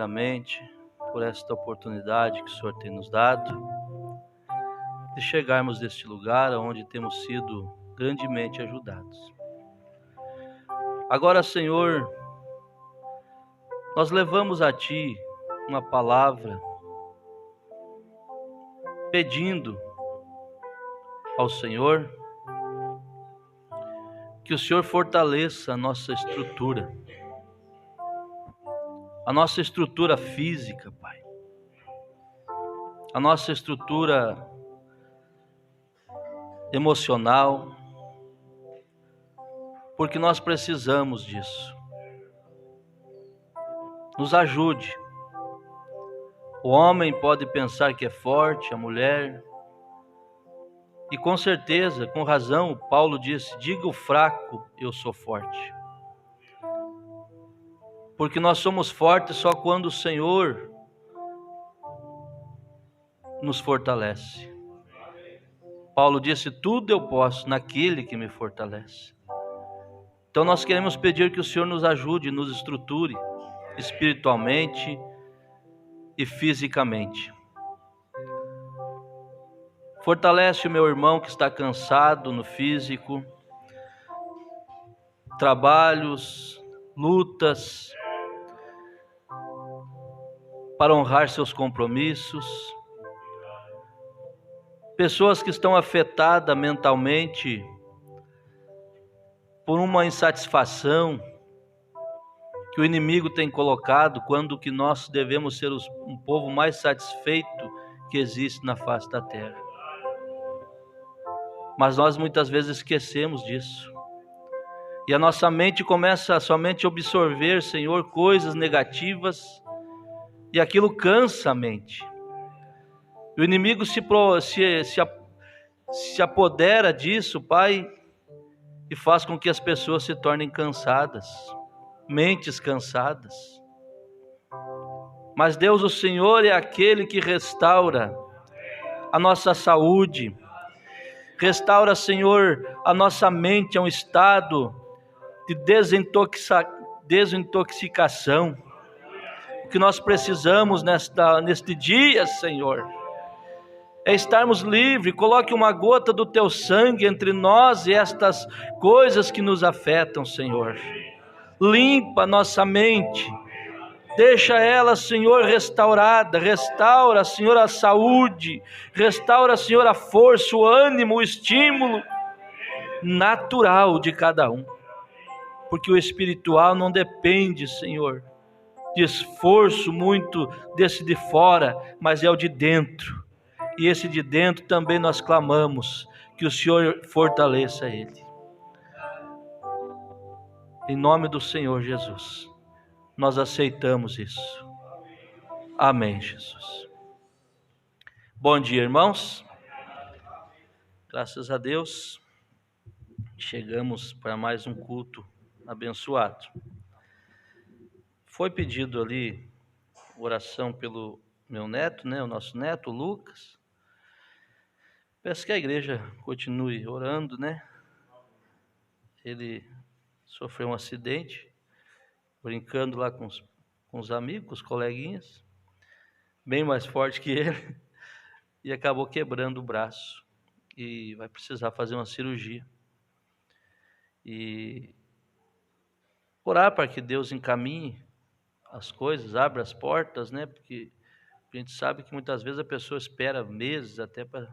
fisicamente, por esta oportunidade que o Senhor tem nos dado, de chegarmos neste lugar onde temos sido grandemente ajudados. Agora, Senhor, nós levamos a Ti uma palavra pedindo ao Senhor que o Senhor fortaleça a nossa estrutura física, Pai, a nossa estrutura emocional, porque nós precisamos disso. Nos ajude. O homem pode pensar que é forte, a mulher, e com certeza, com razão, Paulo disse: diga o fraco, eu sou forte. Porque nós somos fortes só quando o Senhor nos fortalece. Paulo disse: tudo eu posso naquele que me fortalece. Então nós queremos pedir que o Senhor nos ajude, nos estruture espiritualmente e fisicamente. Fortalece o meu irmão que está cansado no físico, trabalhos, lutas, para honrar seus compromissos. Pessoas que estão afetadas mentalmente por uma insatisfação que o inimigo tem colocado, quando que nós devemos ser um povo mais satisfeito que existe na face da terra. Mas nós muitas vezes esquecemos disso. E a nossa mente começa somente a absorver, Senhor, coisas negativas, e aquilo cansa a mente. E o inimigo se apodera disso, Pai, e faz com que as pessoas se tornem cansadas, mentes cansadas. Mas Deus, o Senhor, é aquele que restaura a nossa saúde, restaura, Senhor, a nossa mente a um estado de desintoxicação. O que nós precisamos neste dia, Senhor, é estarmos livres. Coloque uma gota do Teu sangue entre nós e estas coisas que nos afetam, Senhor. Limpa a nossa mente. Deixa ela, Senhor, restaurada. Restaura, Senhor, a saúde. Restaura, Senhor, a força, o ânimo, o estímulo natural de cada um. Porque o espiritual não depende, Senhor, de esforço muito desse de fora, mas é o de dentro. E esse de dentro também nós clamamos que o Senhor fortaleça ele. Em nome do Senhor Jesus, nós aceitamos isso. Amém, Jesus. Bom dia, irmãos. Graças a Deus, chegamos para mais um culto abençoado. Foi pedido ali oração pelo meu neto, o nosso neto, o Lucas. Peço que a igreja continue orando, Ele sofreu um acidente, brincando lá com os amigos, com os coleguinhas, bem mais forte que ele, e acabou quebrando o braço, e vai precisar fazer uma cirurgia. E orar para que Deus encaminhe as coisas, abra as portas, porque a gente sabe que muitas vezes a pessoa espera meses até para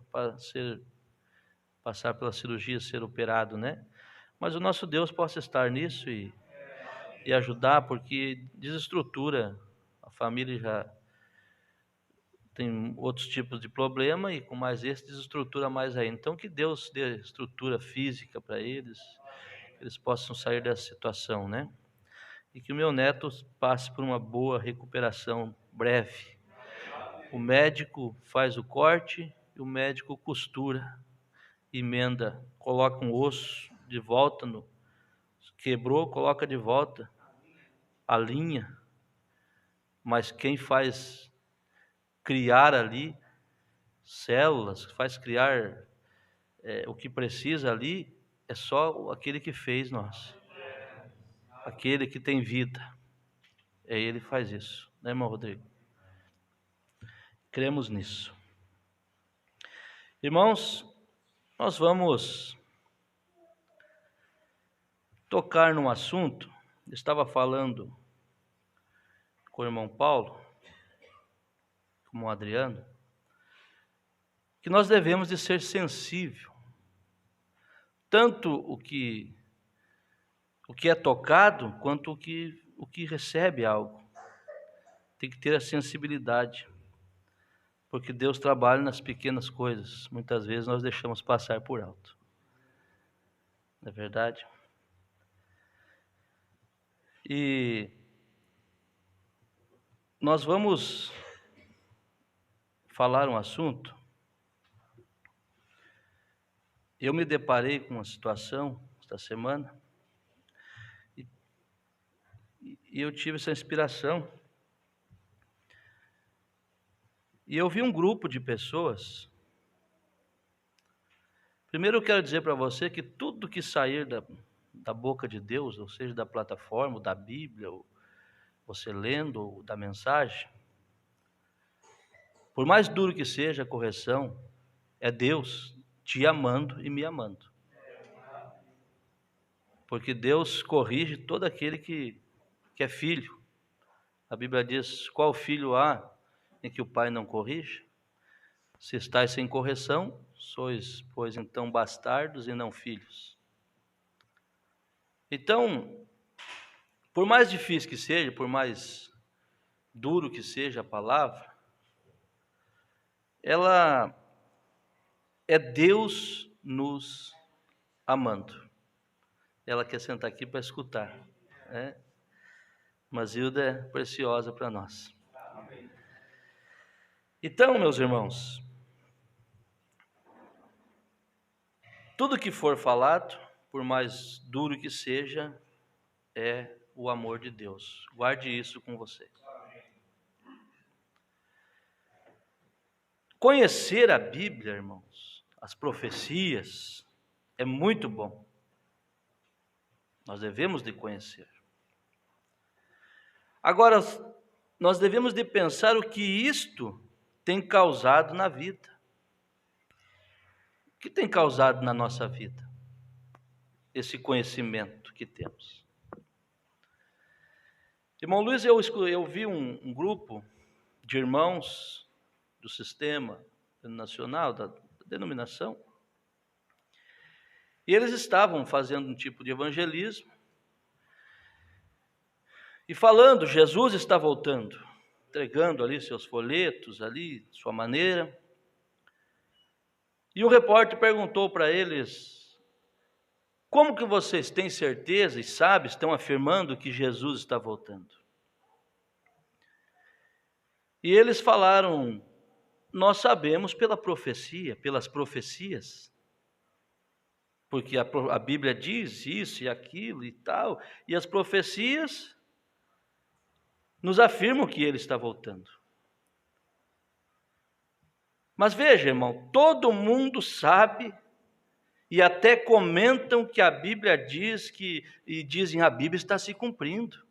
passar pela cirurgia, ser operado, Mas o nosso Deus possa estar nisso e ajudar, porque desestrutura. A família já tem outros tipos de problema e com mais esse desestrutura mais ainda. Então que Deus dê estrutura física para eles, que eles possam sair dessa situação, E que o meu neto passe por uma boa recuperação breve. O médico faz o corte e o médico costura, emenda, coloca um osso de volta, quebrou, coloca de volta, alinha. Mas quem faz criar ali células, faz criar o que precisa ali, é só aquele que fez nós. Aquele que tem vida, ele faz isso. Né, irmão Rodrigo? Cremos nisso. Irmãos, nós vamos tocar num assunto. Eu estava falando com o irmão Paulo, com o Adriano, que nós devemos de ser sensível, tanto o que é tocado, quanto o que recebe algo. Tem que ter a sensibilidade, porque Deus trabalha nas pequenas coisas. Muitas vezes nós deixamos passar por alto. Não é verdade? E nós vamos falar um assunto. Eu me deparei com uma situação esta semana e eu tive essa inspiração. E eu vi um grupo de pessoas. Primeiro eu quero dizer para você que tudo que sair da boca de Deus, ou seja, da plataforma, ou da Bíblia, ou você lendo, ou da mensagem, por mais duro que seja a correção, é Deus te amando e me amando. Porque Deus corrige todo aquele que é filho. A Bíblia diz: qual filho há em que o pai não corrige? Se estáis sem correção, sois, pois então, bastardos e não filhos. Então, por mais difícil que seja, por mais duro que seja a palavra, ela é Deus nos amando. Ela quer sentar aqui para escutar, né? Mas Hilda é preciosa para nós. Então, meus irmãos, tudo que for falado, por mais duro que seja, é o amor de Deus. Guarde isso com você. Conhecer a Bíblia, irmãos, as profecias, é muito bom. Nós devemos de conhecer. Agora, nós devemos de pensar o que isto tem causado na vida. O que tem causado na nossa vida? Esse conhecimento que temos. Irmão Luiz, eu vi um grupo de irmãos do sistema nacional, da denominação, e eles estavam fazendo um tipo de evangelismo, e falando, Jesus está voltando, entregando ali seus folhetos, ali, de sua maneira. E o repórter perguntou para eles: como que vocês têm certeza e sabem, estão afirmando que Jesus está voltando? E eles falaram: nós sabemos pela profecia, pelas profecias, porque a Bíblia diz isso e aquilo e tal, e as profecias nos afirmam que Ele está voltando. Mas veja, irmão, todo mundo sabe e até comentam que a Bíblia diz e dizem: a Bíblia está se cumprindo.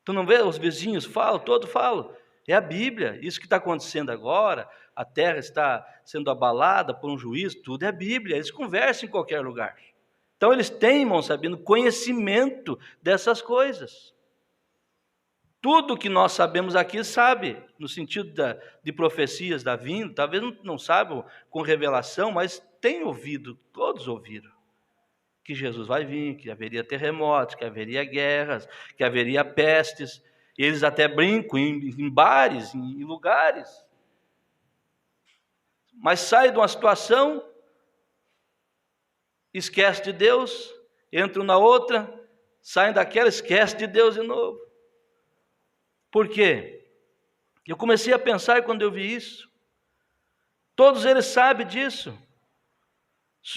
Tu não vê? Os vizinhos falam, todos falam. É a Bíblia, isso que está acontecendo agora, a terra está sendo abalada por um juízo, tudo é a Bíblia, eles conversam em qualquer lugar. Então eles têm, irmão, sabendo, conhecimento dessas coisas. Tudo que nós sabemos aqui sabe, no sentido de profecias da vinda, talvez não saibam com revelação, mas têm ouvido, todos ouviram, que Jesus vai vir, que haveria terremotos, que haveria guerras, que haveria pestes. E eles até brincam em bares, em lugares. Mas sai de uma situação, esquece de Deus, entram na outra, saem daquela, esquece de Deus de novo. Por quê? Eu comecei a pensar quando eu vi isso. Todos eles sabem disso.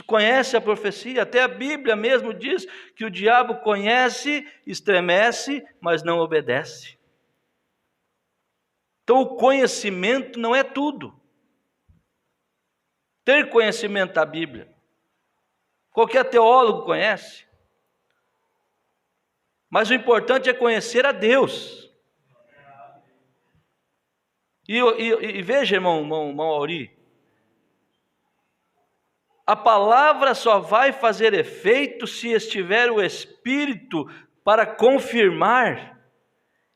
Conhece a profecia, até a Bíblia mesmo diz que o diabo conhece, estremece, mas não obedece. Então o conhecimento não é tudo. Ter conhecimento da Bíblia, qualquer teólogo conhece, mas o importante é conhecer a Deus. E veja, irmão Auri, a palavra só vai fazer efeito se estiver o Espírito para confirmar.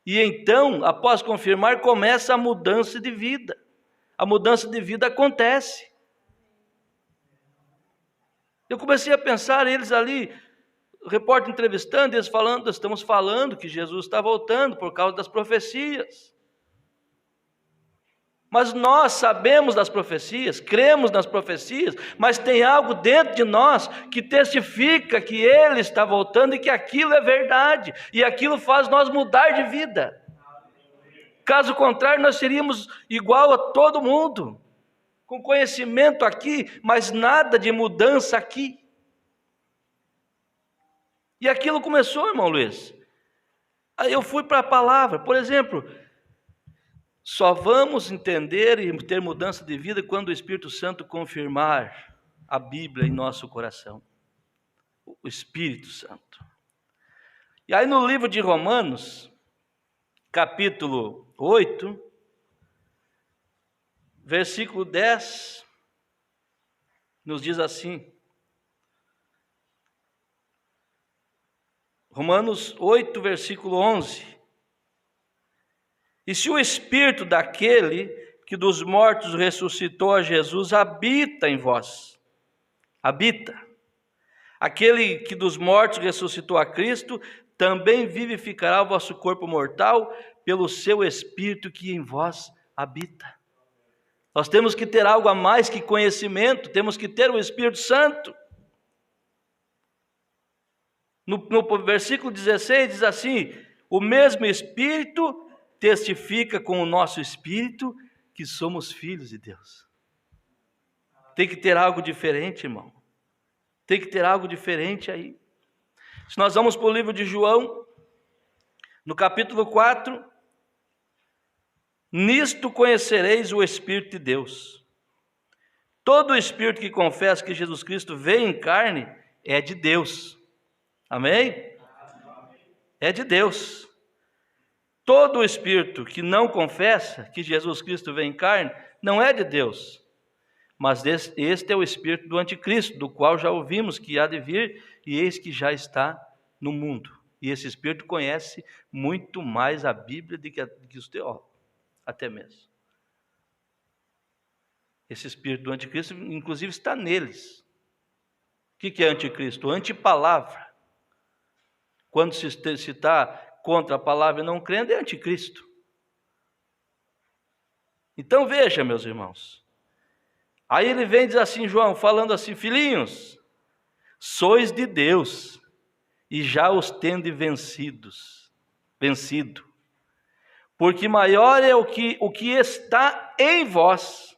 E então, após confirmar, começa a mudança de vida. A mudança de vida acontece. Eu comecei a pensar, eles ali, o repórter entrevistando, eles falando, estamos falando que Jesus está voltando por causa das profecias. Mas nós sabemos das profecias, cremos nas profecias, mas tem algo dentro de nós que testifica que Ele está voltando e que aquilo é verdade, e aquilo faz nós mudar de vida. Caso contrário, nós seríamos igual a todo mundo, com conhecimento aqui, mas nada de mudança aqui. E aquilo começou, irmão Luiz. Aí eu fui para a palavra, por exemplo, só vamos entender e ter mudança de vida quando o Espírito Santo confirmar a Bíblia em nosso coração. O Espírito Santo. E aí no livro de Romanos, capítulo 8, versículo 10, nos diz assim. Romanos 8, versículo 11. E se o Espírito daquele que dos mortos ressuscitou a Jesus habita em vós, habita. Aquele que dos mortos ressuscitou a Cristo, também vivificará o vosso corpo mortal pelo seu Espírito que em vós habita. Nós temos que ter algo a mais que conhecimento, temos que ter o Espírito Santo. No versículo 16 diz assim: o mesmo Espírito testifica com o nosso espírito que somos filhos de Deus. Tem que ter algo diferente, irmão. Tem que ter algo diferente aí. Se nós vamos para o livro de João, no capítulo 4, nisto conhecereis o Espírito de Deus. Todo espírito que confessa que Jesus Cristo veio em carne é de Deus. Amém? É de Deus. Todo espírito que não confessa que Jesus Cristo veio em carne não é de Deus. Mas este é o espírito do anticristo, do qual já ouvimos que há de vir, e eis que já está no mundo. E esse espírito conhece muito mais a Bíblia do que os teólogos, até mesmo. Esse espírito do anticristo, inclusive, está neles. O que é anticristo? Antipalavra. Quando se está contra a palavra não crendo, é anticristo. Então veja, meus irmãos. Aí ele vem e diz assim, João, falando assim: filhinhos, sois de Deus, e já os tende vencido. Porque maior é o que está em vós,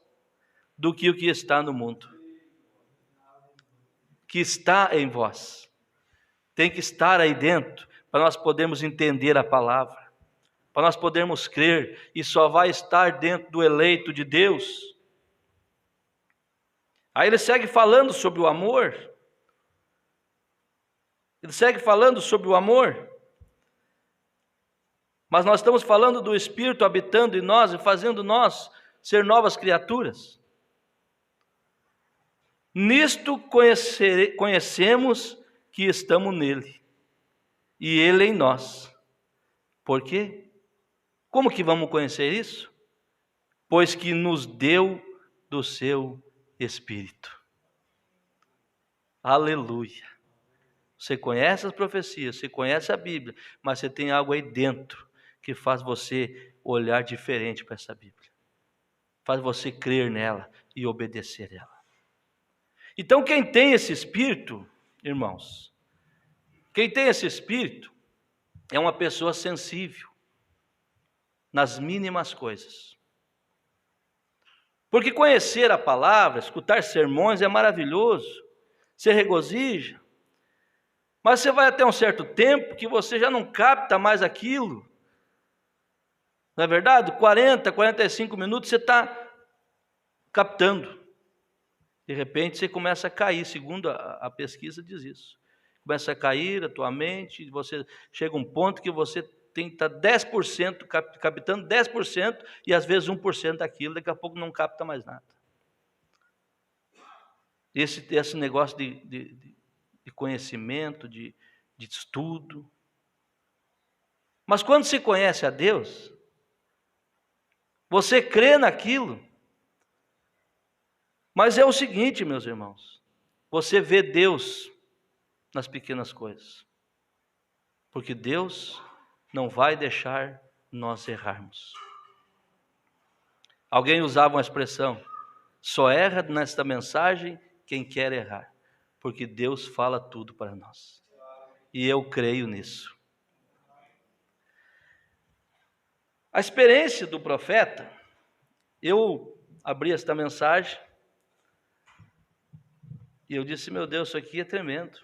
do que o que está no mundo. Que está em vós. Tem que estar aí dentro, para nós podermos entender a palavra, para nós podermos crer, e só vai estar dentro do eleito de Deus. Aí ele segue falando sobre o amor. Ele segue falando sobre o amor. Mas nós estamos falando do Espírito habitando em nós e fazendo nós ser novas criaturas. Nisto conhecemos que estamos nele, e ele em nós. Por quê? Como que vamos conhecer isso? Pois que nos deu do seu Espírito. Aleluia. Você conhece as profecias, você conhece a Bíblia, mas você tem algo aí dentro que faz você olhar diferente para essa Bíblia. Faz você crer nela e obedecer ela. Então quem tem esse Espírito, irmãos, quem tem esse Espírito é uma pessoa sensível nas mínimas coisas. Porque conhecer a palavra, escutar sermões é maravilhoso, você regozija, mas você vai até um certo tempo que você já não capta mais aquilo. Não é verdade? 40, 45 minutos você está captando. De repente você começa a cair, segundo a pesquisa diz isso. Começa a cair a tua mente, você chega a um ponto que você tem que estar 10%, captando 10%, e às vezes 1% daquilo, daqui a pouco não capta mais nada. Esse negócio de conhecimento, de estudo. Mas quando se conhece a Deus, você crê naquilo, mas é o seguinte, meus irmãos, você vê Deus nas pequenas coisas, porque Deus não vai deixar nós errarmos. Alguém usava uma expressão: só erra nesta mensagem quem quer errar, porque Deus fala tudo para nós, e eu creio nisso. A experiência do profeta, eu abri esta mensagem e eu disse: meu Deus, isso aqui é tremendo.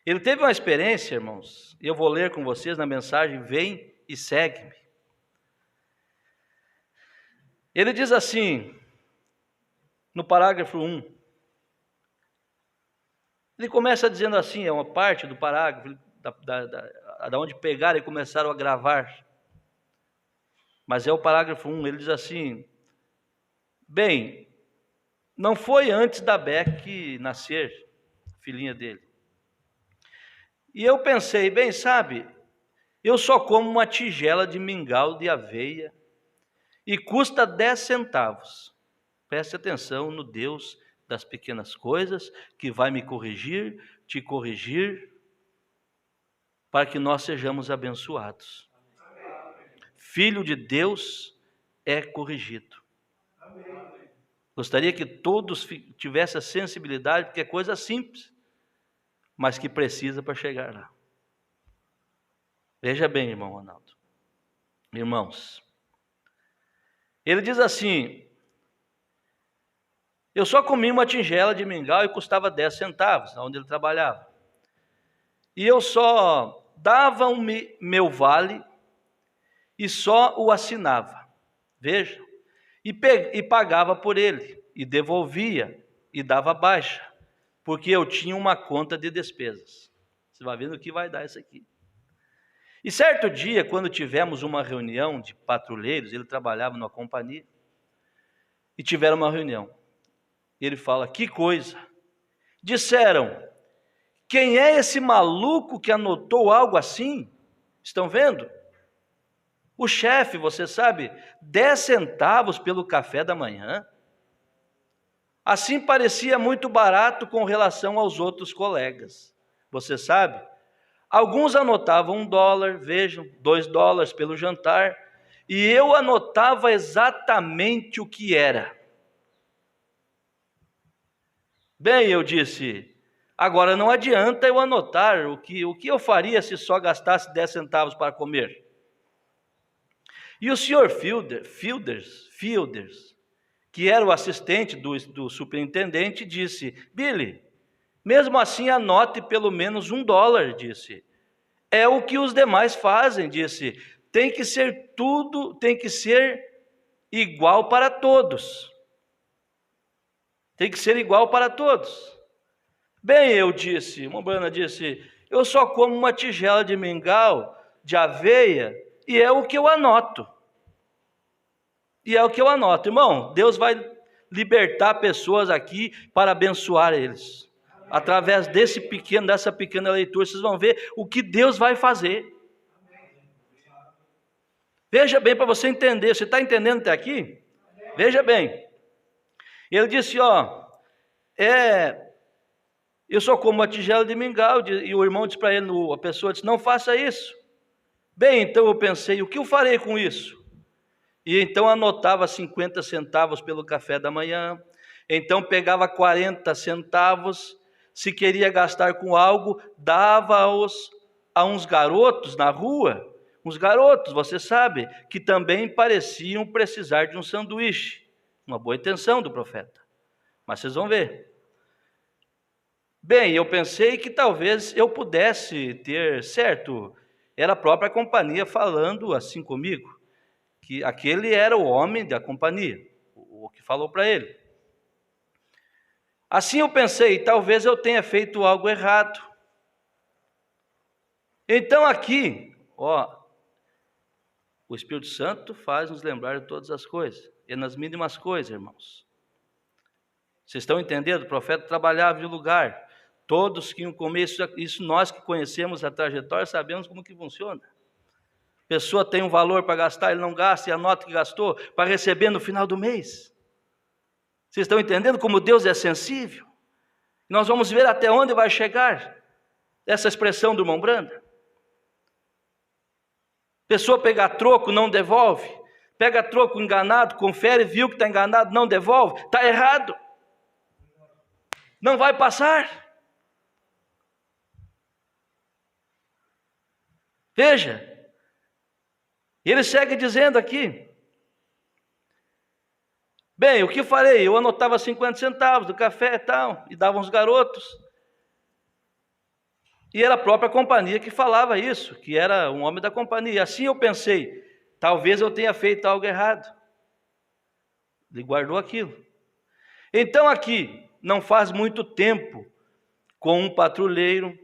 Ele teve uma experiência, irmãos, e eu vou ler com vocês na mensagem: vem e segue-me. Ele diz assim, no parágrafo 1, ele começa dizendo assim, é uma parte do parágrafo, da onde pegaram e começaram a gravar, mas é o parágrafo 1, ele diz assim: bem, não foi antes da Beck nascer, filhinha dele. E eu pensei, bem, sabe, eu só como uma tigela de mingau de aveia e custa 10 centavos. Preste atenção no Deus das pequenas coisas, que vai me corrigir, te corrigir, para que nós sejamos abençoados. Filho de Deus é corrigido. Gostaria que todos tivessem a sensibilidade, porque é coisa simples, mas que precisa para chegar lá. Veja bem, irmão Ronaldo. Irmãos, ele diz assim: eu só comi uma tigela de mingau e custava 10 centavos, onde ele trabalhava. E eu só dava meu vale e só o assinava. Veja. E pagava por ele, e devolvia, e dava baixa, porque eu tinha uma conta de despesas. Você vai vendo o que vai dar isso aqui. E certo dia, quando tivemos uma reunião de patrulheiros, ele trabalhava numa companhia, e tiveram uma reunião. Ele fala: que coisa! Disseram: quem é esse maluco que anotou algo assim? Estão vendo? O chefe, você sabe, 10 centavos pelo café da manhã. Assim parecia muito barato com relação aos outros colegas. Você sabe? Alguns anotavam $1, vejam, $2 pelo jantar, e eu anotava exatamente o que era. Bem, eu disse, agora não adianta eu anotar o que eu faria se só gastasse 10 centavos para comer. E o senhor Fielders, que era o assistente do superintendente, disse: Billy, mesmo assim anote pelo menos $1, disse. É o que os demais fazem, disse. Tem que ser igual para todos. Tem que ser igual para todos. Bem, eu disse, Mombana disse, eu só como uma tigela de mingau, de aveia, e é o que eu anoto. Irmão, Deus vai libertar pessoas aqui para abençoar eles. Através dessa pequena leitura, vocês vão ver o que Deus vai fazer. Veja bem, para você entender. Você está entendendo até aqui? Veja bem. Ele disse, eu só como uma tigela de mingau, e o irmão disse para ele, a pessoa disse, não faça isso. Bem, então eu pensei, o que eu farei com isso? E então anotava 50 centavos pelo café da manhã, então pegava 40 centavos, se queria gastar com algo, dava a uns garotos na rua, uns garotos, você sabe, que também pareciam precisar de um sanduíche. Uma boa intenção do profeta, mas vocês vão ver. Bem, eu pensei que talvez eu pudesse ter, certo, era a própria companhia falando assim comigo, que aquele era o homem da companhia, o que falou para ele. Assim eu pensei, talvez eu tenha feito algo errado. Então aqui, O Espírito Santo faz nos lembrar de todas as coisas, e nas mínimas coisas, irmãos. Vocês estão entendendo? O profeta trabalhava em lugar. Todos que iam comer, isso nós que conhecemos a trajetória sabemos como que funciona. A pessoa tem um valor para gastar, ele não gasta, e anota que gastou para receber no final do mês. Vocês estão entendendo como Deus é sensível? Nós vamos ver até onde vai chegar essa expressão do irmão Branda. Pessoa pega troco, não devolve. Pega troco enganado, confere, viu que está enganado, não devolve. Está errado. Não vai passar. Veja. E ele segue dizendo aqui. Bem, o que farei? Eu anotava 50 centavos do café e tal, e dava uns garotos. E era a própria companhia que falava isso, que era um homem da companhia. Assim eu pensei, talvez eu tenha feito algo errado. Ele guardou aquilo. Então aqui, não faz muito tempo, com um patrulheiro,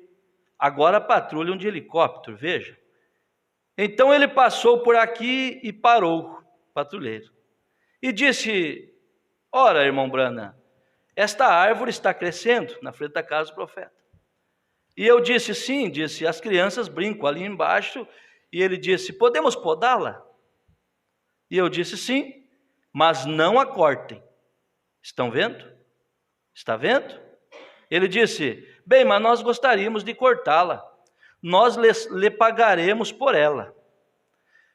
agora patrulham de helicóptero, veja. Então ele passou por aqui e parou, patrulheiro. E disse, ora, irmão Brana, esta árvore está crescendo na frente da casa do profeta. E eu disse, sim, disse, as crianças brincam ali embaixo. E ele disse, podemos podá-la? E eu disse, sim, mas não a cortem. Estão vendo? Está vendo? Ele disse, bem, mas nós gostaríamos de cortá-la. Nós lhe pagaremos por ela.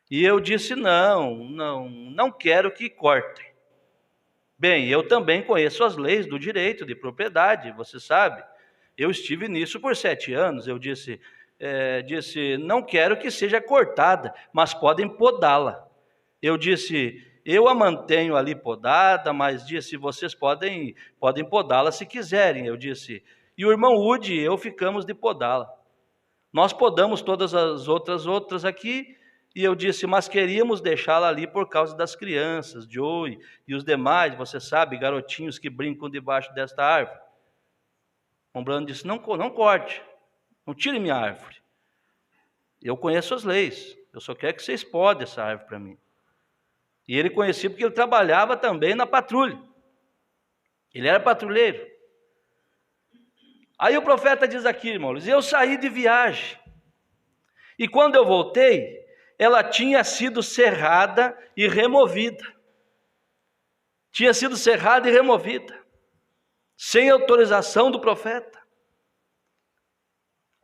E eu disse, não quero que cortem. Bem, eu também conheço as leis do direito de propriedade, você sabe. Eu estive nisso por 7 anos. Eu disse, não quero que seja cortada, mas podem podá-la. Eu disse, eu a mantenho ali podada, mas disse, vocês podem podá-la se quiserem. Eu disse, e o irmão Woody e eu ficamos de podá-la. Nós podamos todas as outras aqui, e eu disse, mas queríamos deixá-la ali por causa das crianças, Joey e os demais, você sabe, garotinhos que brincam debaixo desta árvore. O Brando disse, não corte, não tire minha árvore. Eu conheço as leis, eu só quero que vocês podem essa árvore para mim. E ele conhecia porque ele trabalhava também na patrulha. Ele era patrulheiro. Aí o profeta diz aqui, irmãos, eu saí de viagem. E quando eu voltei, ela tinha sido serrada e removida. Tinha sido serrada e removida. Sem autorização do profeta.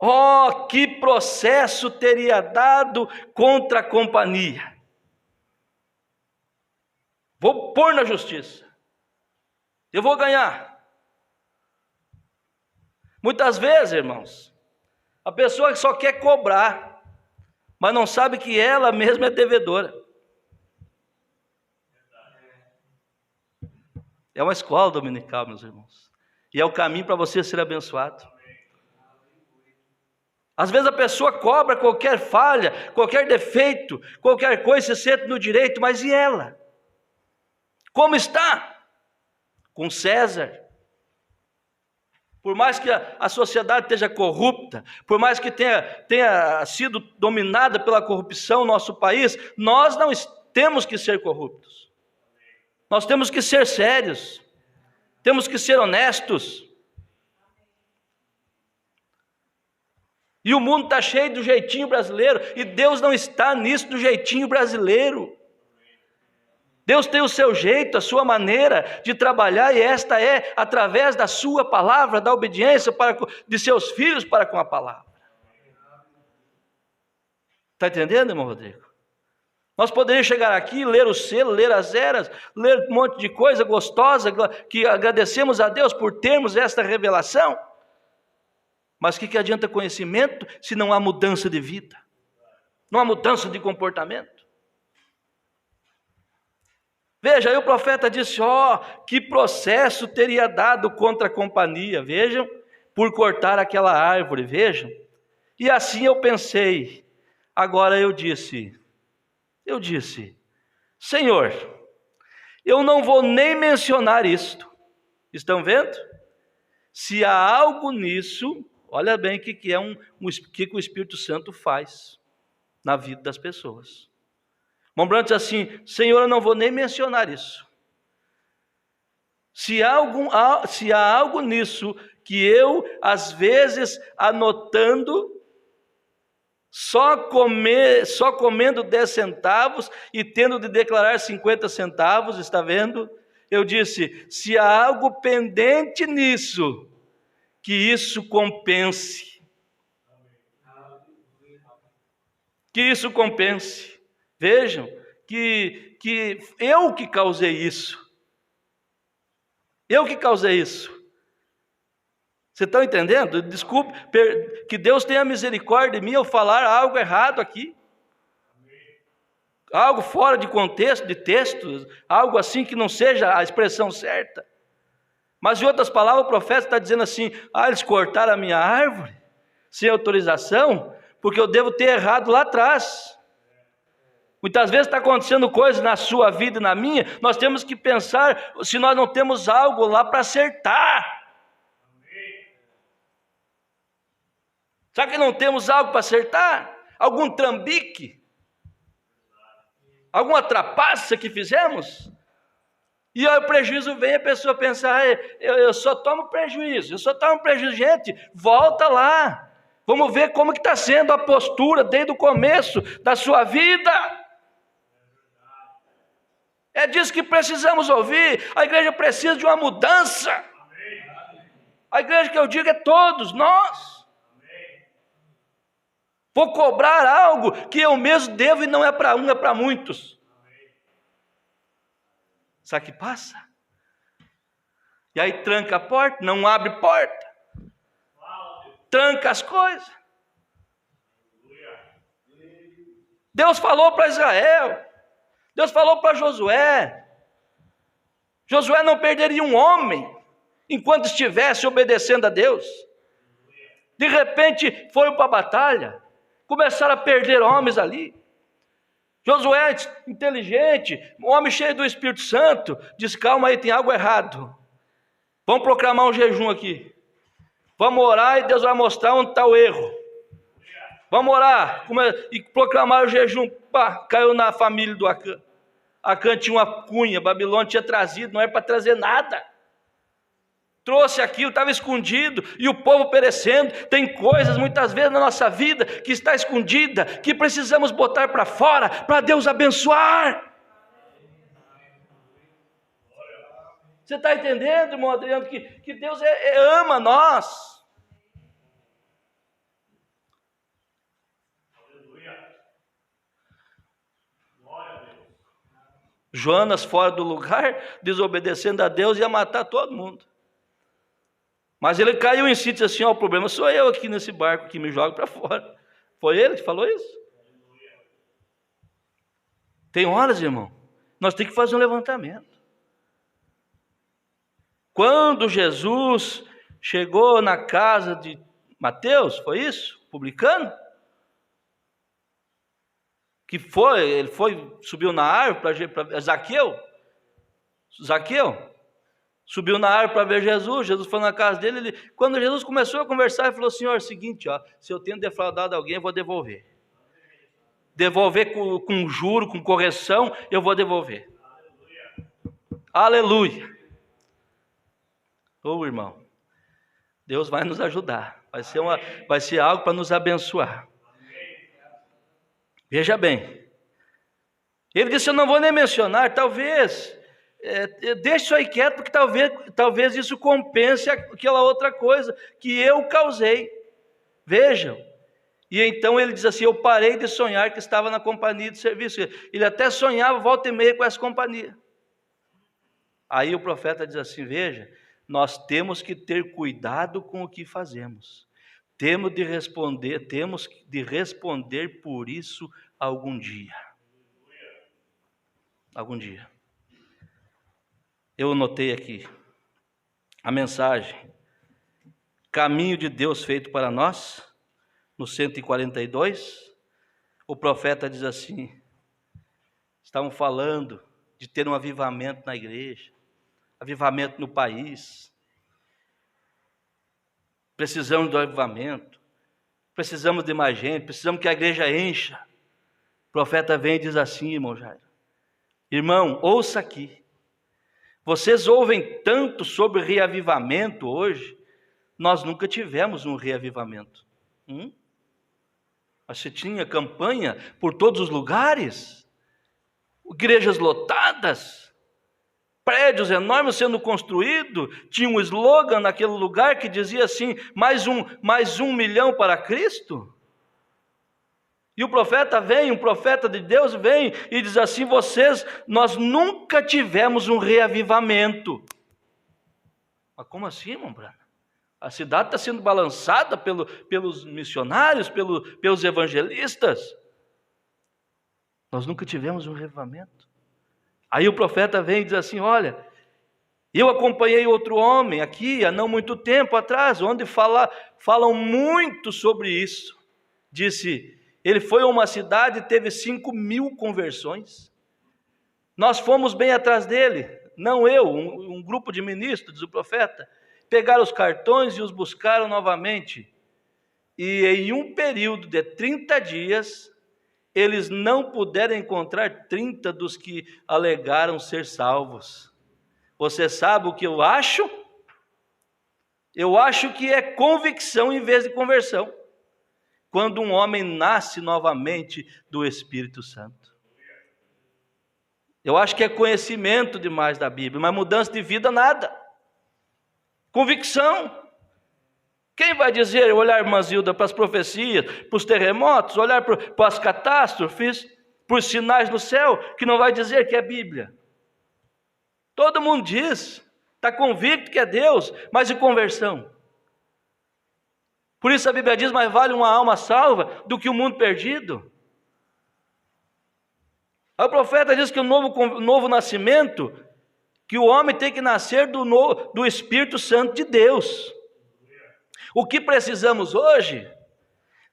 Oh, que processo teria dado contra a companhia. Vou pôr na justiça. Eu vou ganhar. Muitas vezes, irmãos, a pessoa só quer cobrar, mas não sabe que ela mesma é devedora. É uma escola dominical, meus irmãos. E é o caminho para você ser abençoado. Às vezes a pessoa cobra qualquer falha, qualquer defeito, qualquer coisa, se sente no direito, mas e ela? Como está? Com César. Por mais que a sociedade esteja corrupta, por mais que tenha sido dominada pela corrupção no nosso país, nós não temos que ser corruptos. Nós temos que ser sérios. Temos que ser honestos. E o mundo está cheio do jeitinho brasileiro, e Deus não está nisso do jeitinho brasileiro. Deus tem o seu jeito, a sua maneira de trabalhar, e esta é através da sua palavra, da obediência de seus filhos para com a palavra. Está entendendo, irmão Rodrigo? Nós poderíamos chegar aqui, ler o selo, ler as eras, ler um monte de coisa gostosa, que agradecemos a Deus por termos esta revelação. Mas o que adianta conhecimento se não há mudança de vida? Não há mudança de comportamento? Veja, aí o profeta disse, que processo teria dado contra a companhia, vejam, por cortar aquela árvore, vejam. E assim eu pensei, agora eu disse, Senhor, eu não vou nem mencionar isto. Estão vendo? Se há algo nisso, olha bem o que o Espírito Santo faz. na vida das pessoas. O irmão Branham diz assim: Senhor, eu não vou nem mencionar isso. Se há algo nisso que eu, às vezes, anotando, só comendo 10 centavos e tendo de declarar 50 centavos, está vendo? Eu disse: se há algo pendente nisso, que isso compense. Que isso compense. Vejam, que eu que causei isso. Eu que causei isso. Você está entendendo? Desculpe, que Deus tenha misericórdia de mim eu falar algo errado aqui. Algo fora de contexto, de texto, algo assim que não seja a expressão certa. Mas, em outras palavras, o profeta está dizendo assim: eles cortaram a minha árvore sem autorização, porque eu devo ter errado lá atrás. Muitas vezes está acontecendo coisas na sua vida e na minha, nós temos que pensar se nós não temos algo lá para acertar. Será que não temos algo para acertar? Algum trambique? Alguma trapaça que fizemos? E aí o prejuízo vem, a pessoa pensa: eu só tomo prejuízo, Gente, volta lá. Vamos ver como que está sendo a postura desde o começo da sua vida. É disso que precisamos ouvir. A igreja precisa de uma mudança. A igreja que eu digo é todos nós. Vou cobrar algo que eu mesmo devo e não é para um, é para muitos. Sabe o que passa? E aí tranca a porta, não abre porta. Tranca as coisas. Deus falou para Israel. Deus falou para Josué. Josué não perderia um homem enquanto estivesse obedecendo a Deus. De repente foi para a batalha. Começaram a perder homens ali. Josué, inteligente, um homem cheio do Espírito Santo, disse: calma aí, tem algo errado. Vamos proclamar um jejum aqui. Vamos orar e Deus vai mostrar onde está o erro. Vamos orar e proclamar o jejum. Pá, caiu na família do Acã. Acã tinha uma cunha, Babilônia tinha trazido, não era para trazer nada. Trouxe aquilo, estava escondido, e o povo perecendo. Tem coisas muitas vezes na nossa vida que está escondida, que precisamos botar para fora, para Deus abençoar. Você está entendendo, irmão Adriano, que Deus ama nós. Jonas fora do lugar, desobedecendo a Deus, ia matar todo mundo. Mas ele caiu em si e disse assim: o problema sou eu aqui nesse barco que me joga para fora. Foi ele que falou isso? Tem horas, irmão, nós temos que fazer um levantamento. Quando Jesus chegou na casa de Mateus, foi isso? Publicano? Ele subiu na árvore para Zaqueu. Subiu na árvore para ver Jesus. Jesus foi na casa dele. Quando Jesus começou a conversar, ele falou: Senhor, é o seguinte, se eu tenho defraudado alguém, eu vou devolver. Devolver com juro, com correção, eu vou devolver. Aleluia. Ô irmão, Deus vai nos ajudar. Vai ser algo para nos abençoar. Veja bem, ele disse: eu não vou nem mencionar, talvez, deixe isso aí quieto, porque talvez isso compense aquela outra coisa que eu causei. Vejam, e então ele diz assim: eu parei de sonhar que estava na companhia de serviço. Ele até sonhava volta e meia com essa companhia. Aí o profeta diz assim: veja, nós temos que ter cuidado com o que fazemos. Temos de responder por isso algum dia. Algum dia. Eu anotei aqui a mensagem: Caminho de Deus feito para nós, no 142. O profeta diz assim: estavam falando de ter um avivamento na igreja, avivamento no país. Precisamos do avivamento, precisamos de mais gente, precisamos que a igreja encha. profeta vem e diz assim, irmão Jairo: irmão, ouça aqui. Vocês ouvem tanto sobre reavivamento hoje. Nós nunca tivemos um reavivamento. Você tinha campanha por todos os lugares, igrejas lotadas, prédios enormes sendo construídos, tinha um slogan naquele lugar que dizia assim: mais um milhão para Cristo. E o profeta vem, um profeta de Deus vem e diz assim: nós nunca tivemos um reavivamento. Mas como assim, irmão Branham? A cidade está sendo balançada pelos missionários, pelos evangelistas. Nós nunca tivemos um reavivamento. Aí o profeta vem e diz assim: olha, eu acompanhei outro homem aqui há não muito tempo atrás, onde falam muito sobre isso. Disse, ele foi a uma cidade e teve 5.000 conversões. Nós fomos bem atrás dele, não eu, um grupo de ministros, diz o profeta. Pegaram os cartões e os buscaram novamente. E em um período de 30 dias, eles não puderam encontrar 30 dos que alegaram ser salvos. Você sabe o que eu acho? Eu acho que é convicção em vez de conversão. Quando um homem nasce novamente do Espírito Santo. Eu acho que é conhecimento demais da Bíblia, mas mudança de vida nada. Convicção. Quem vai dizer, olhar, irmã Zilda, para as profecias, para os terremotos, olhar para as catástrofes, para os sinais no céu, que não vai dizer que é Bíblia? Todo mundo diz, está convicto que é Deus, mas e conversão? Por isso a Bíblia diz, mais vale uma alma salva do que um mundo perdido. O profeta diz que o novo nascimento, que o homem tem que nascer do Espírito Santo de Deus. O que precisamos hoje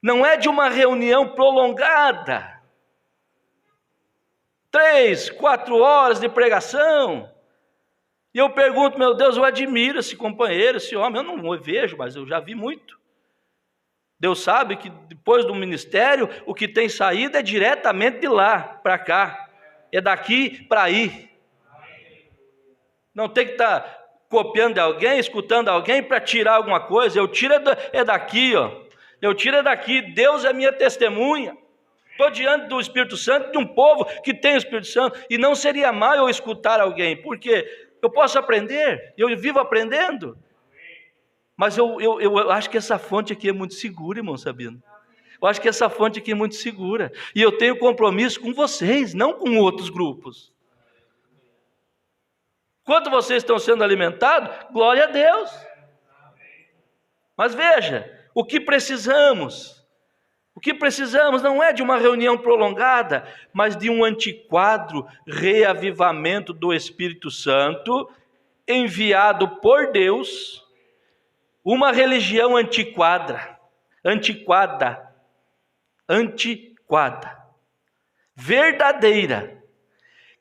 não é de uma reunião prolongada, 3, 4 horas de pregação. E eu pergunto, meu Deus, eu admiro esse companheiro, esse homem, eu não vejo, mas eu já vi muito. Deus sabe que depois do ministério, o que tem saído é diretamente de lá para cá, é daqui para aí. Não tem que estar copiando de alguém, escutando alguém para tirar alguma coisa. Eu tiro daqui, ó. Eu tiro daqui. Deus é minha testemunha. Estou diante do Espírito Santo, de um povo que tem o Espírito Santo. E não seria mal eu escutar alguém, porque eu posso aprender, eu vivo aprendendo. Mas eu acho que essa fonte aqui é muito segura, irmão Sabino. Eu acho que essa fonte aqui é muito segura. E eu tenho compromisso com vocês, não com outros grupos. Enquanto vocês estão sendo alimentados, glória a Deus. Mas veja, o que precisamos não é de uma reunião prolongada, mas de um antiquadro reavivamento do Espírito Santo, enviado por Deus, uma religião antiquada, verdadeira,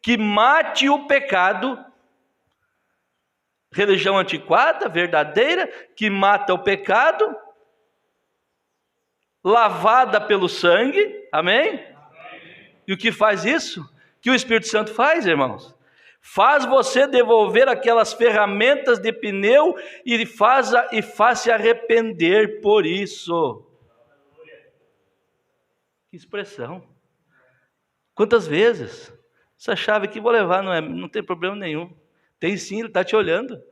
que mate o pecado. Religião antiquada, verdadeira, que mata o pecado, lavada pelo sangue, amém? E o que faz isso? Que o Espírito Santo faz, irmãos? Faz você devolver aquelas ferramentas de pneu e faz se arrepender por isso. Que expressão! Quantas vezes? Essa chave aqui vou levar, não tem problema nenhum. Tem sim, ele está te olhando.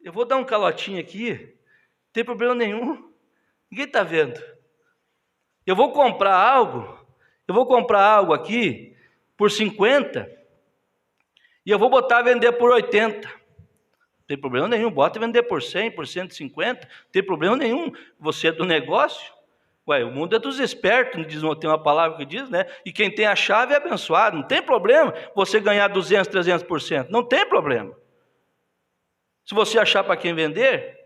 Eu vou dar um calotinho aqui, não tem problema nenhum. Ninguém está vendo. Eu vou comprar algo aqui por 50 e eu vou botar a vender por 80. Não tem problema nenhum, bota a vender por 100, por 150, não tem problema nenhum. Você é do negócio. Ué, o mundo é dos espertos, tem uma palavra que diz, né? E quem tem a chave é abençoado. Não tem problema você ganhar 200, 300%. Não tem problema. Se você achar para quem vender.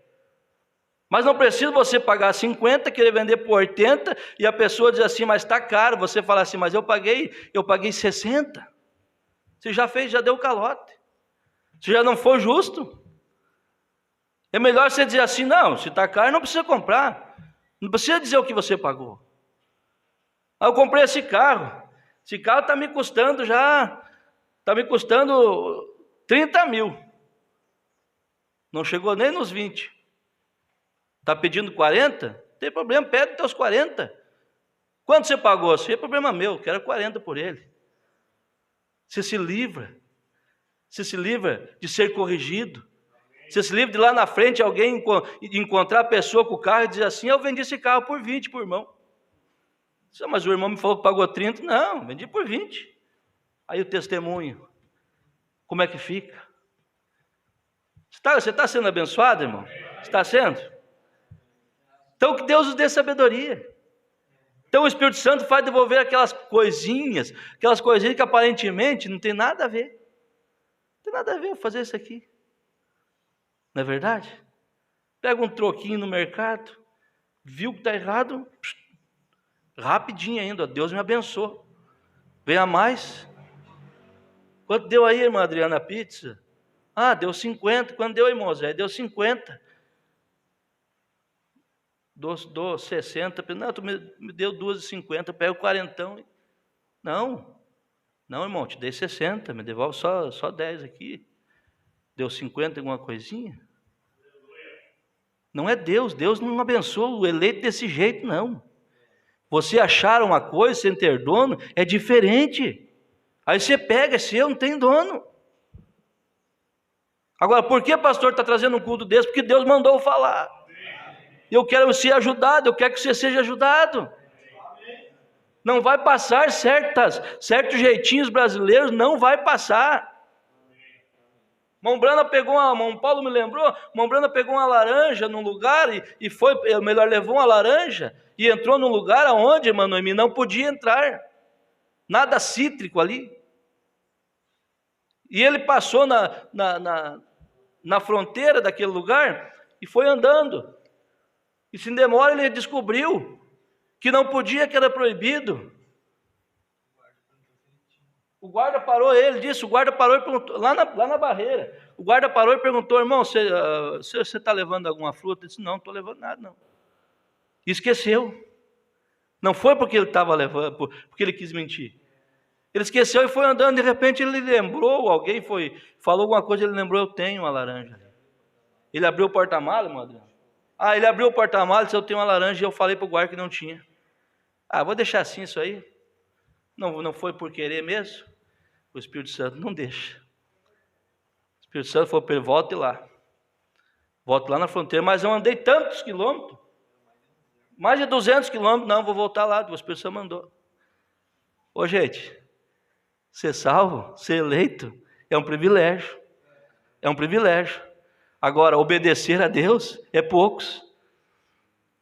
Mas não precisa você pagar 50, querer vender por 80, e a pessoa diz assim, mas está caro. Você fala assim, mas eu paguei 60. Você já deu calote. Você já não foi justo. É melhor você dizer assim, não, se está caro não precisa comprar. Não precisa dizer o que você pagou. Aí eu comprei esse carro. Esse carro está me custando 30 mil. Não chegou nem nos 20. Está pedindo 40? Não tem problema, pede até os 40. Quanto você pagou? Isso é problema meu, quero 40 por ele. Você se livra. Você se livra de ser corrigido. Você se livra de lá na frente alguém encontrar a pessoa com o carro e dizer assim: eu vendi esse carro por 20 por irmão. Mas o irmão me falou que pagou 30. Não, vendi por 20. Aí o testemunho, como é que fica? Você está sendo abençoado, irmão? Está sendo? Então que Deus nos dê sabedoria. Então o Espírito Santo faz devolver aquelas coisinhas que aparentemente não tem nada a ver. Não tem nada a ver fazer isso aqui. Não é verdade? Pega um troquinho no mercado, viu que está errado, rapidinho ainda, Deus me abençoou. Venha mais. Quanto deu aí, irmã Adriana, a pizza? Ah, deu 50. Quando deu aí, irmão Zé? Deu 50. Dou 60. Não, tu me deu 2,50. Eu pego 40. Não, irmão, te dei 60. Me devolve só 10 aqui. Deu 50 alguma coisinha? Não é Deus. Deus não abençoa o eleito desse jeito, não. Você achar uma coisa sem ter dono é diferente. Aí você pega, é seu, não tem dono. Agora, por que pastor está trazendo um culto desse? Porque Deus mandou falar. Eu quero ser ajudado, eu quero que você seja ajudado. Não vai passar certos jeitinhos brasileiros, não vai passar. Mão Paulo me lembrou, Mão Brana pegou uma laranja num lugar e foi, levou uma laranja e entrou num lugar onde, irmã Noemi, não podia entrar. Nada cítrico ali. E ele passou na fronteira daquele lugar e foi andando. E sem demora ele descobriu que não podia, que era proibido. O guarda parou, ele disse, o guarda parou e perguntou, lá na barreira, o guarda parou e perguntou: irmão, você está levando alguma fruta? Ele disse: não estou levando nada, não. E esqueceu. Não foi porque ele estava levando, porque ele quis mentir. Ele esqueceu e foi andando, de repente ele lembrou, alguém falou alguma coisa, ele lembrou: eu tenho uma laranja. Ele abriu o porta-malas, irmão Adriano. Ele abriu o porta-malas e disse: eu tenho uma laranja, e eu falei para o guarda que não tinha. Vou deixar assim isso aí. Não foi por querer mesmo? O Espírito Santo não deixa. O Espírito Santo falou para ele: volte lá. Volte lá na fronteira. Mas eu andei tantos quilômetros, mais de 200 quilômetros, não, vou voltar lá, o Espírito Santo mandou. Ô gente, ser salvo, ser eleito, é um privilégio. É um privilégio. Agora, obedecer a Deus é poucos.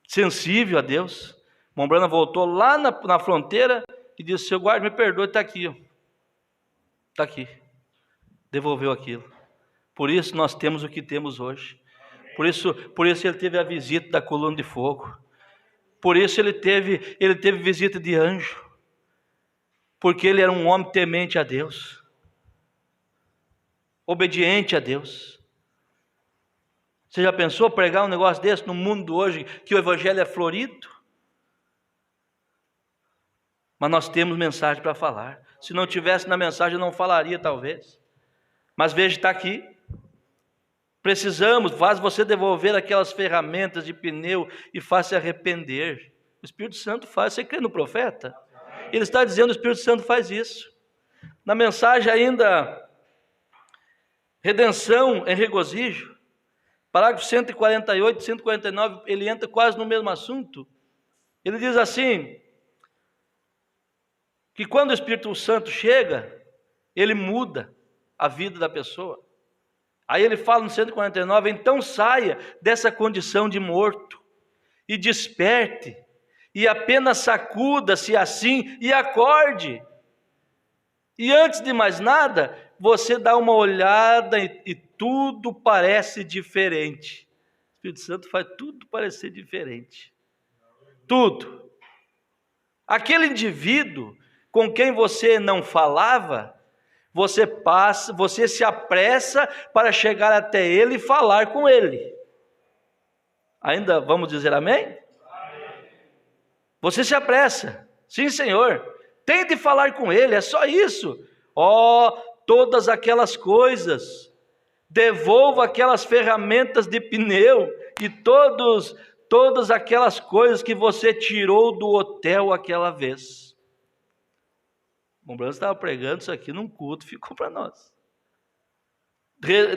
Sensível a Deus. Mombrana voltou lá na fronteira e disse: seu guarda, me perdoe, está aqui. Está aqui. Devolveu aquilo. Por isso nós temos o que temos hoje. Por isso ele teve a visita da coluna de fogo. Por isso ele teve visita de anjo. Porque ele era um homem temente a Deus. Obediente a Deus. Você já pensou pregar um negócio desse no mundo hoje, que o evangelho é florido? Mas nós temos mensagem para falar. Se não tivesse na mensagem, eu não falaria talvez. Mas veja, está aqui. Precisamos, faz você devolver aquelas ferramentas de pneu e faz se arrepender. O Espírito Santo faz. Você crê no profeta? Ele está dizendo: o Espírito Santo faz isso. Na mensagem ainda, redenção em regozijo, parágrafo 148, 149, ele entra quase no mesmo assunto. Ele diz assim, que quando o Espírito Santo chega, ele muda a vida da pessoa. Aí ele fala no 149, então saia dessa condição de morto e desperte, e apenas sacuda-se assim e acorde. E antes de mais nada, você dá uma olhada e tudo parece diferente. O Espírito Santo faz tudo parecer diferente. Tudo. Aquele indivíduo com quem você não falava, você se apressa para chegar até ele e falar com ele. Ainda vamos dizer amém? Você se apressa. Sim, Senhor. Tente falar com ele, é só isso. Todas aquelas coisas, devolva aquelas ferramentas de pneu e todas aquelas coisas que você tirou do hotel aquela vez. O Brando estava pregando isso aqui num culto, ficou para nós.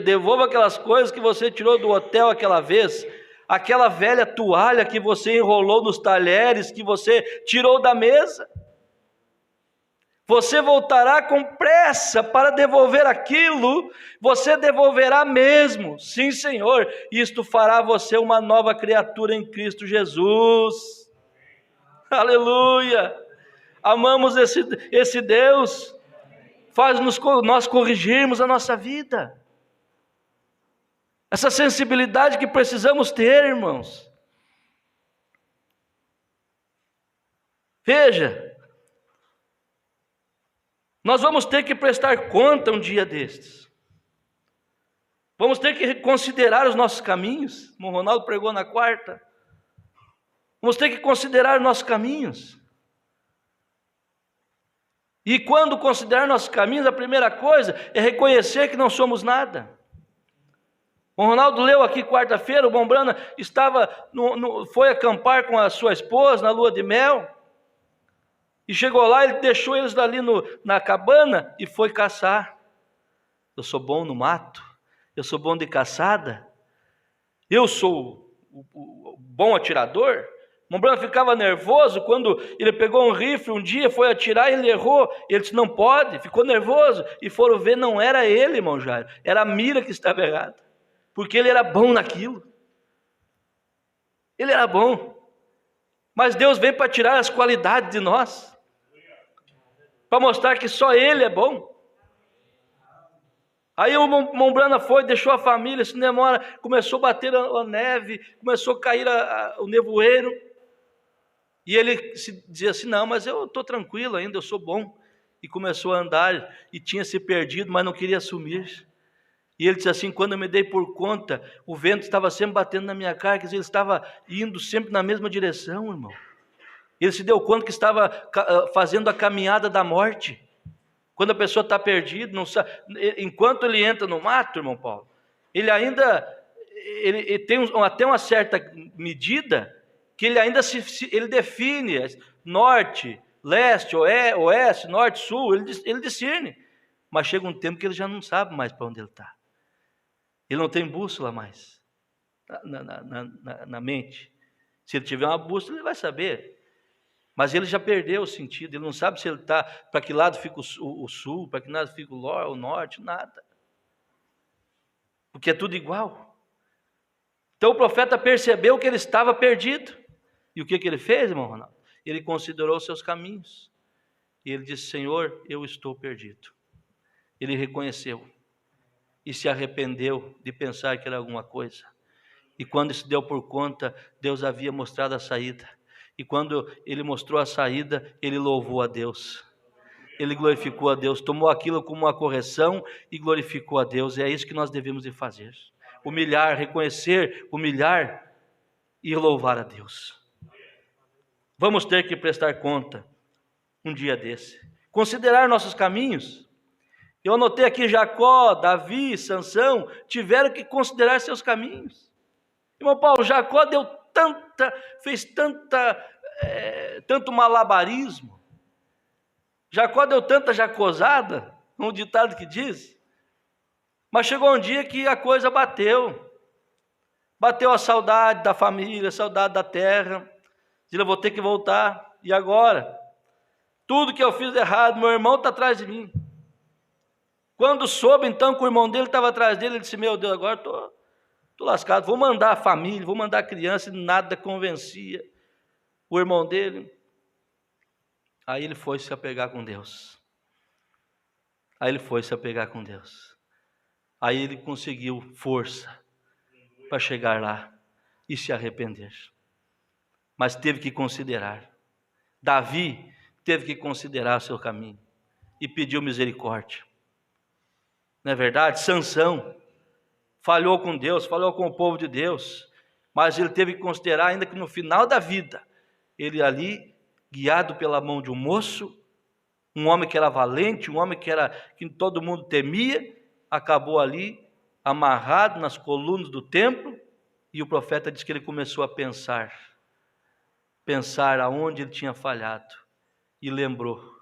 Devolva aquelas coisas que você tirou do hotel aquela vez, aquela velha toalha que você enrolou nos talheres, que você tirou da mesa. Você voltará com pressa para devolver aquilo, você devolverá mesmo, sim, Senhor, isto fará você uma nova criatura em Cristo Jesus. Aleluia! Amamos esse Deus, faz nós corrigirmos a nossa vida, essa sensibilidade que precisamos ter, irmãos. Veja, nós vamos ter que prestar conta um dia destes. Vamos ter que considerar os nossos caminhos. O Ronaldo pregou na quarta. Vamos ter que considerar os nossos caminhos. E quando considerar nossos caminhos, a primeira coisa é reconhecer que não somos nada. O Ronaldo leu aqui quarta-feira, o Bombrana foi acampar com a sua esposa na lua de mel. E chegou lá, ele deixou eles ali na cabana e foi caçar. Eu sou bom no mato, eu sou bom de caçada, eu sou o bom atirador. Mombrana ficava nervoso quando ele pegou um rifle um dia, foi atirar e ele errou. Ele disse, não pode, ficou nervoso. E foram ver, não era ele, irmão Jairo, era a mira que estava errada. Porque ele era bom naquilo. Ele era bom. Mas Deus vem para tirar as qualidades de nós, para mostrar que só Ele é bom. Aí o Mombrana foi, deixou a família, se demora, começou a bater a neve, começou a cair o nevoeiro, e ele dizia assim, não, mas eu estou tranquilo ainda, eu sou bom, e começou a andar, e tinha se perdido, mas não queria assumir, e ele disse assim, quando eu me dei por conta, o vento estava sempre batendo na minha cara, quer dizer, ele estava indo sempre na mesma direção, irmão. Ele se deu conta que estava fazendo a caminhada da morte. Quando a pessoa está perdida, não sabe, enquanto ele entra no mato, irmão Paulo, ele ainda ele tem até uma certa medida que ele ainda ele define norte, leste, oeste, norte, sul, ele discerne. Mas chega um tempo que ele já não sabe mais para onde ele está. Ele não tem bússola mais na mente. Se ele tiver uma bússola, ele vai saber. Mas ele já perdeu o sentido, ele não sabe se ele está, para que lado fica o sul, para que lado fica o norte, nada. Porque é tudo igual. Então o profeta percebeu que ele estava perdido. E o que ele fez, irmão Ronaldo? Ele considerou os seus caminhos. E ele disse, Senhor, eu estou perdido. Ele reconheceu. E se arrependeu de pensar que era alguma coisa. E quando se deu por conta, Deus havia mostrado a saída. E quando ele mostrou a saída, ele louvou a Deus. Ele glorificou a Deus, tomou aquilo como uma correção e glorificou a Deus. E é isso que nós devemos de fazer. Humilhar, reconhecer, humilhar e louvar a Deus. Vamos ter que prestar conta um dia desse. Considerar nossos caminhos. Eu anotei aqui, Jacó, Davi, Sansão, tiveram que considerar seus caminhos. Irmão Paulo, Jacó fez tanto malabarismo. Jacó deu tanta jacosada, um ditado que diz. Mas chegou um dia que a coisa bateu. Bateu a saudade da família, a saudade da terra. Diz, eu vou ter que voltar. E agora? Tudo que eu fiz errado, meu irmão está atrás de mim. Quando soube então que o irmão dele estava atrás dele, ele disse, meu Deus, agora estou lascado, vou mandar a família, vou mandar a criança, e nada convencia o irmão dele. Aí ele foi se apegar com Deus. Aí ele conseguiu força para chegar lá e se arrepender. Mas teve que considerar. Davi teve que considerar o seu caminho e pediu misericórdia. Não é verdade? Sansão falhou com Deus, falhou com o povo de Deus, mas ele teve que considerar ainda que no final da vida, ele ali guiado pela mão de um moço, um homem que era valente, um homem que todo mundo temia, acabou ali, amarrado nas colunas do templo, e o profeta diz que ele começou a pensar aonde ele tinha falhado, e lembrou.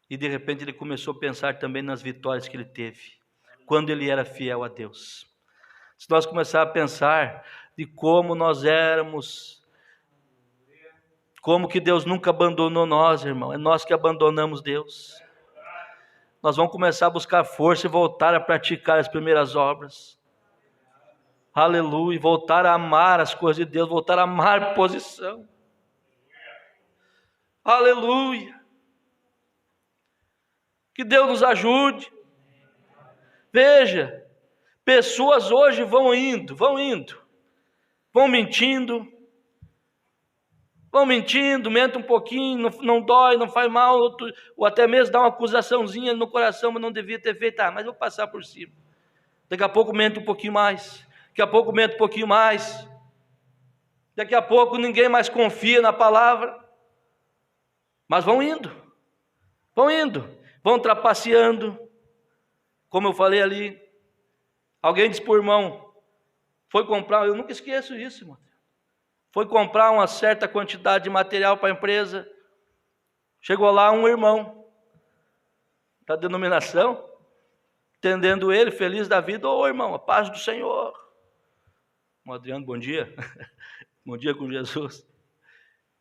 E de repente ele começou a pensar também nas vitórias que ele teve, quando ele era fiel a Deus. Se nós começarmos a pensar de como nós éramos, como que Deus nunca abandonou nós, irmão, é nós que abandonamos Deus. Nós vamos começar a buscar força e voltar a praticar as primeiras obras. Aleluia, voltar a amar as coisas de Deus, voltar a amar posição. Aleluia. Que Deus nos ajude. Veja, pessoas hoje vão mentindo, mente um pouquinho, não dói, não faz mal, ou até mesmo dá uma acusaçãozinha no coração, mas não devia ter feito, mas vou passar por cima. Daqui a pouco mente um pouquinho mais, daqui a pouco mente um pouquinho mais, daqui a pouco ninguém mais confia na palavra, mas vão indo, vão trapaceando, como eu falei ali. Alguém disse para o irmão, foi comprar, eu nunca esqueço isso, irmão. Foi comprar uma certa quantidade de material para a empresa. Chegou lá um irmão da denominação, atendendo ele, feliz da vida. Ô irmão, a paz do Senhor. O Adriano, bom dia. Bom dia com Jesus.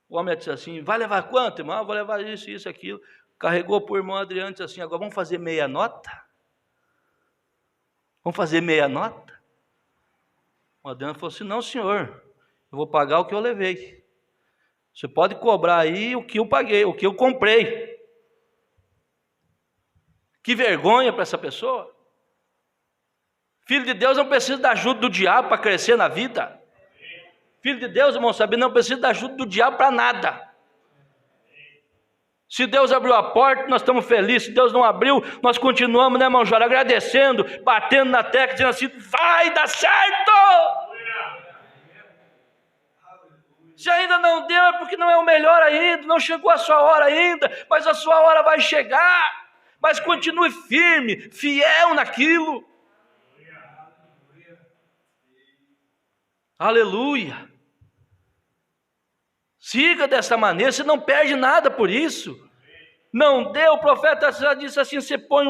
O homem disse assim, vai levar quanto, irmão? Vou levar isso, aquilo. Carregou para o irmão Adriano e disse assim, agora vamos fazer meia nota? Vamos fazer meia nota? O Adriano falou assim, não senhor, eu vou pagar o que eu levei. Você pode cobrar aí o que eu paguei, o que eu comprei. Que vergonha para essa pessoa. Filho de Deus não precisa da ajuda do diabo para crescer na vida. Filho de Deus, irmão, sabe, não precisa da ajuda do diabo para nada. Se Deus abriu a porta, nós estamos felizes. Se Deus não abriu, nós continuamos, né, irmão Jório, agradecendo, batendo na tecla, dizendo assim, vai dar certo! Se ainda não deu, é porque não é o melhor ainda, não chegou a sua hora ainda, mas a sua hora vai chegar. Mas continue firme, fiel naquilo. Aleluia. Siga dessa maneira, você não perde nada por isso. Não deu, o profeta já disse assim, você põe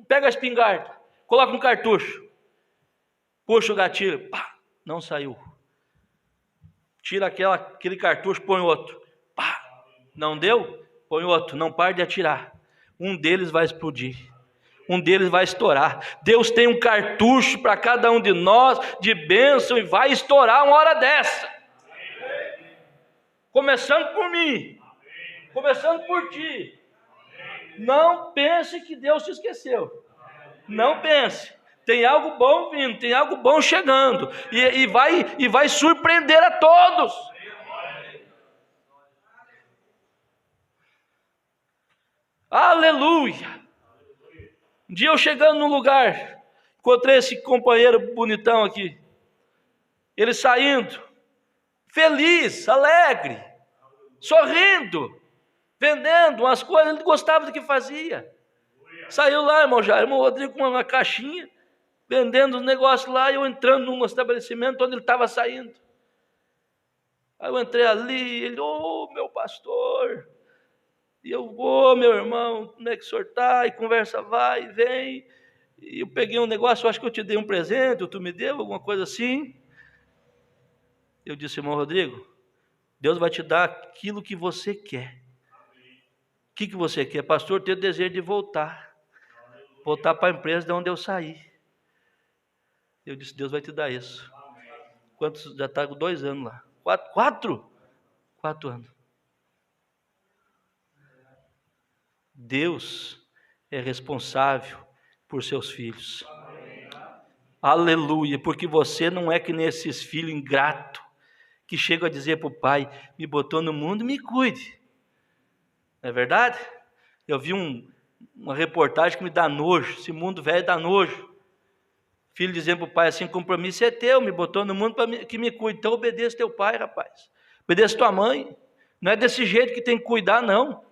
pega a espingarda, coloca um cartucho, puxa o gatilho, pá, não saiu. Tira aquele cartucho, põe outro. Pá, não deu? Põe outro. Não pare de atirar. Um deles vai explodir. Um deles vai estourar. Deus tem um cartucho para cada um de nós, de bênção, e vai estourar uma hora dessa. Começando por mim. Começando por ti. Não pense que Deus te esqueceu. Não pense. Tem algo bom vindo, tem algo bom chegando, e vai surpreender a todos. Aleluia. Um dia eu chegando num lugar, encontrei esse companheiro bonitão aqui, ele saindo, feliz, alegre, sorrindo, vendendo umas coisas, ele gostava do que fazia. Saiu lá, irmão Rodrigo, com uma caixinha, vendendo os negócios lá, e eu entrando num estabelecimento onde ele estava saindo. Aí eu entrei ali, ele, meu pastor, e eu vou, meu irmão, como é que o senhor está? E conversa vai e vem, e eu peguei um negócio, eu acho que eu te dei um presente, ou tu me deu, alguma coisa assim. Eu disse, irmão Rodrigo, Deus vai te dar aquilo que você quer. O que você quer? Pastor, ter desejo de voltar para a empresa de onde eu saí. Eu disse, Deus vai te dar isso. Quantos? Já está com 2 anos lá. 4 anos. Deus é responsável por seus filhos. Aleluia, porque você não é que nem esses filhos ingratos, que chegam a dizer para o pai, me botou no mundo, me cuide. Não é verdade? Eu vi uma reportagem que me dá nojo, esse mundo velho dá nojo. Filho dizendo para o pai assim, o compromisso é teu, me botou no mundo para que me cuide, então obedeça teu pai, rapaz. Obedeça tua mãe. Não é desse jeito que tem que cuidar, não.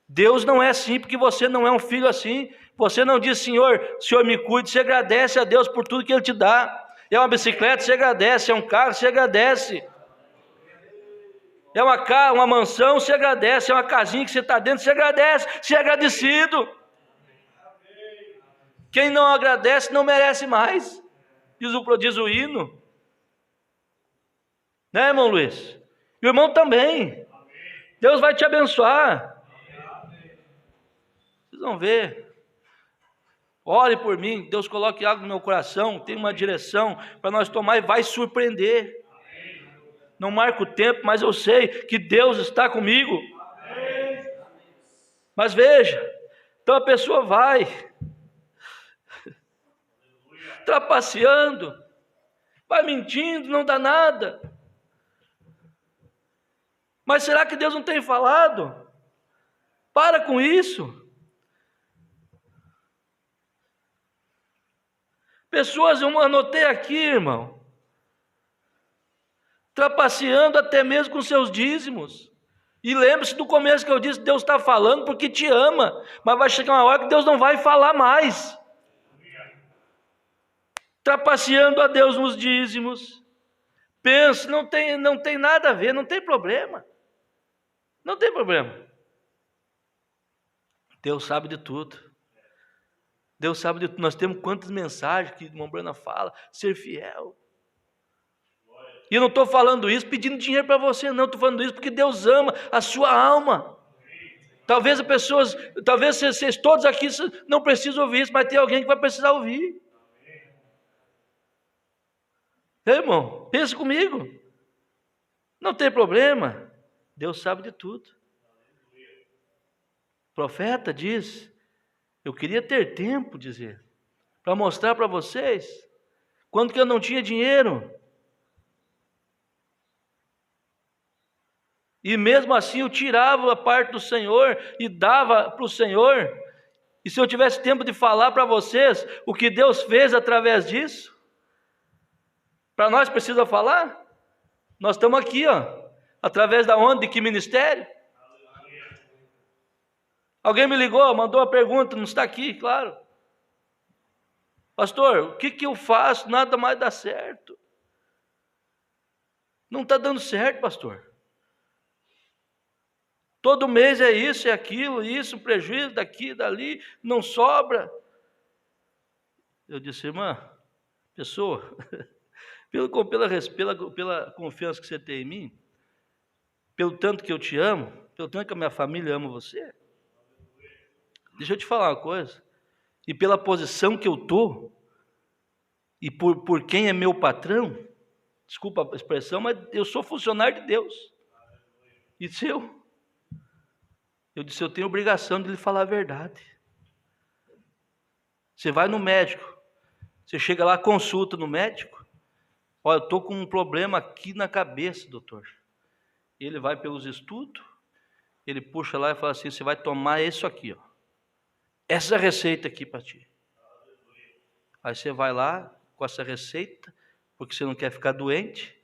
Deus não é assim, porque você não é um filho assim. Você não diz, Senhor me cuide, você agradece a Deus por tudo que Ele te dá. É uma bicicleta, você agradece. É um carro, você agradece. É uma mansão, você agradece. É uma casinha que você está dentro, você agradece. Você é agradecido. Quem não agradece não merece mais. Diz o hino. Né, irmão Luiz? E o irmão também. Deus vai te abençoar. Vocês vão ver. Ore por mim, Deus coloque algo no meu coração, tem uma direção para nós tomar e vai surpreender. Não marco o tempo, mas eu sei que Deus está comigo. Mas veja, então a pessoa vai trapaceando, vai mentindo, não dá nada. Mas será que Deus não tem falado? Para com isso. Pessoas, eu anotei aqui, irmão, trapaceando até mesmo com seus dízimos. E lembre-se do começo que eu disse, Deus está falando porque te ama, mas vai chegar uma hora que Deus não vai falar mais. Trapaceando a Deus nos dízimos. Pensa, não tem nada a ver, não tem problema. Não tem problema. Deus sabe de tudo. Deus sabe de tudo. Nós temos quantas mensagens que a irmã Brana fala, ser fiel. E eu não estou falando isso pedindo dinheiro para você, não. Estou falando isso porque Deus ama a sua alma. Talvez vocês todos aqui não precisam ouvir isso, mas tem alguém que vai precisar ouvir. Irmão, pensa comigo. Não tem problema. Deus sabe de tudo. O profeta diz, eu queria ter tempo, dizer, para mostrar para vocês, quando que eu não tinha dinheiro. E mesmo assim eu tirava a parte do Senhor e dava para o Senhor. E se eu tivesse tempo de falar para vocês o que Deus fez através disso, para nós precisa falar? Nós estamos aqui, através da onde? De que ministério? Alguém me ligou, mandou uma pergunta, não está aqui, claro. Pastor, o que eu faço? Nada mais dá certo. Não está dando certo, pastor. Todo mês é isso, é aquilo, isso, prejuízo daqui, dali, não sobra. Eu disse, irmã, pessoa, pela confiança que você tem em mim, pelo tanto que eu te amo, pelo tanto que a minha família ama você, deixa eu te falar uma coisa, e pela posição que eu estou, e por quem é meu patrão, desculpa a expressão, mas eu sou funcionário de Deus, e seu. Eu disse, eu tenho obrigação de lhe falar a verdade. Você vai no médico, você chega lá, consulta no médico, olha, eu estou com um problema aqui na cabeça, doutor. Ele vai pelos estudos, ele puxa lá e fala assim, você vai tomar isso aqui, essa receita aqui para ti. Aí você vai lá com essa receita, porque você não quer ficar doente,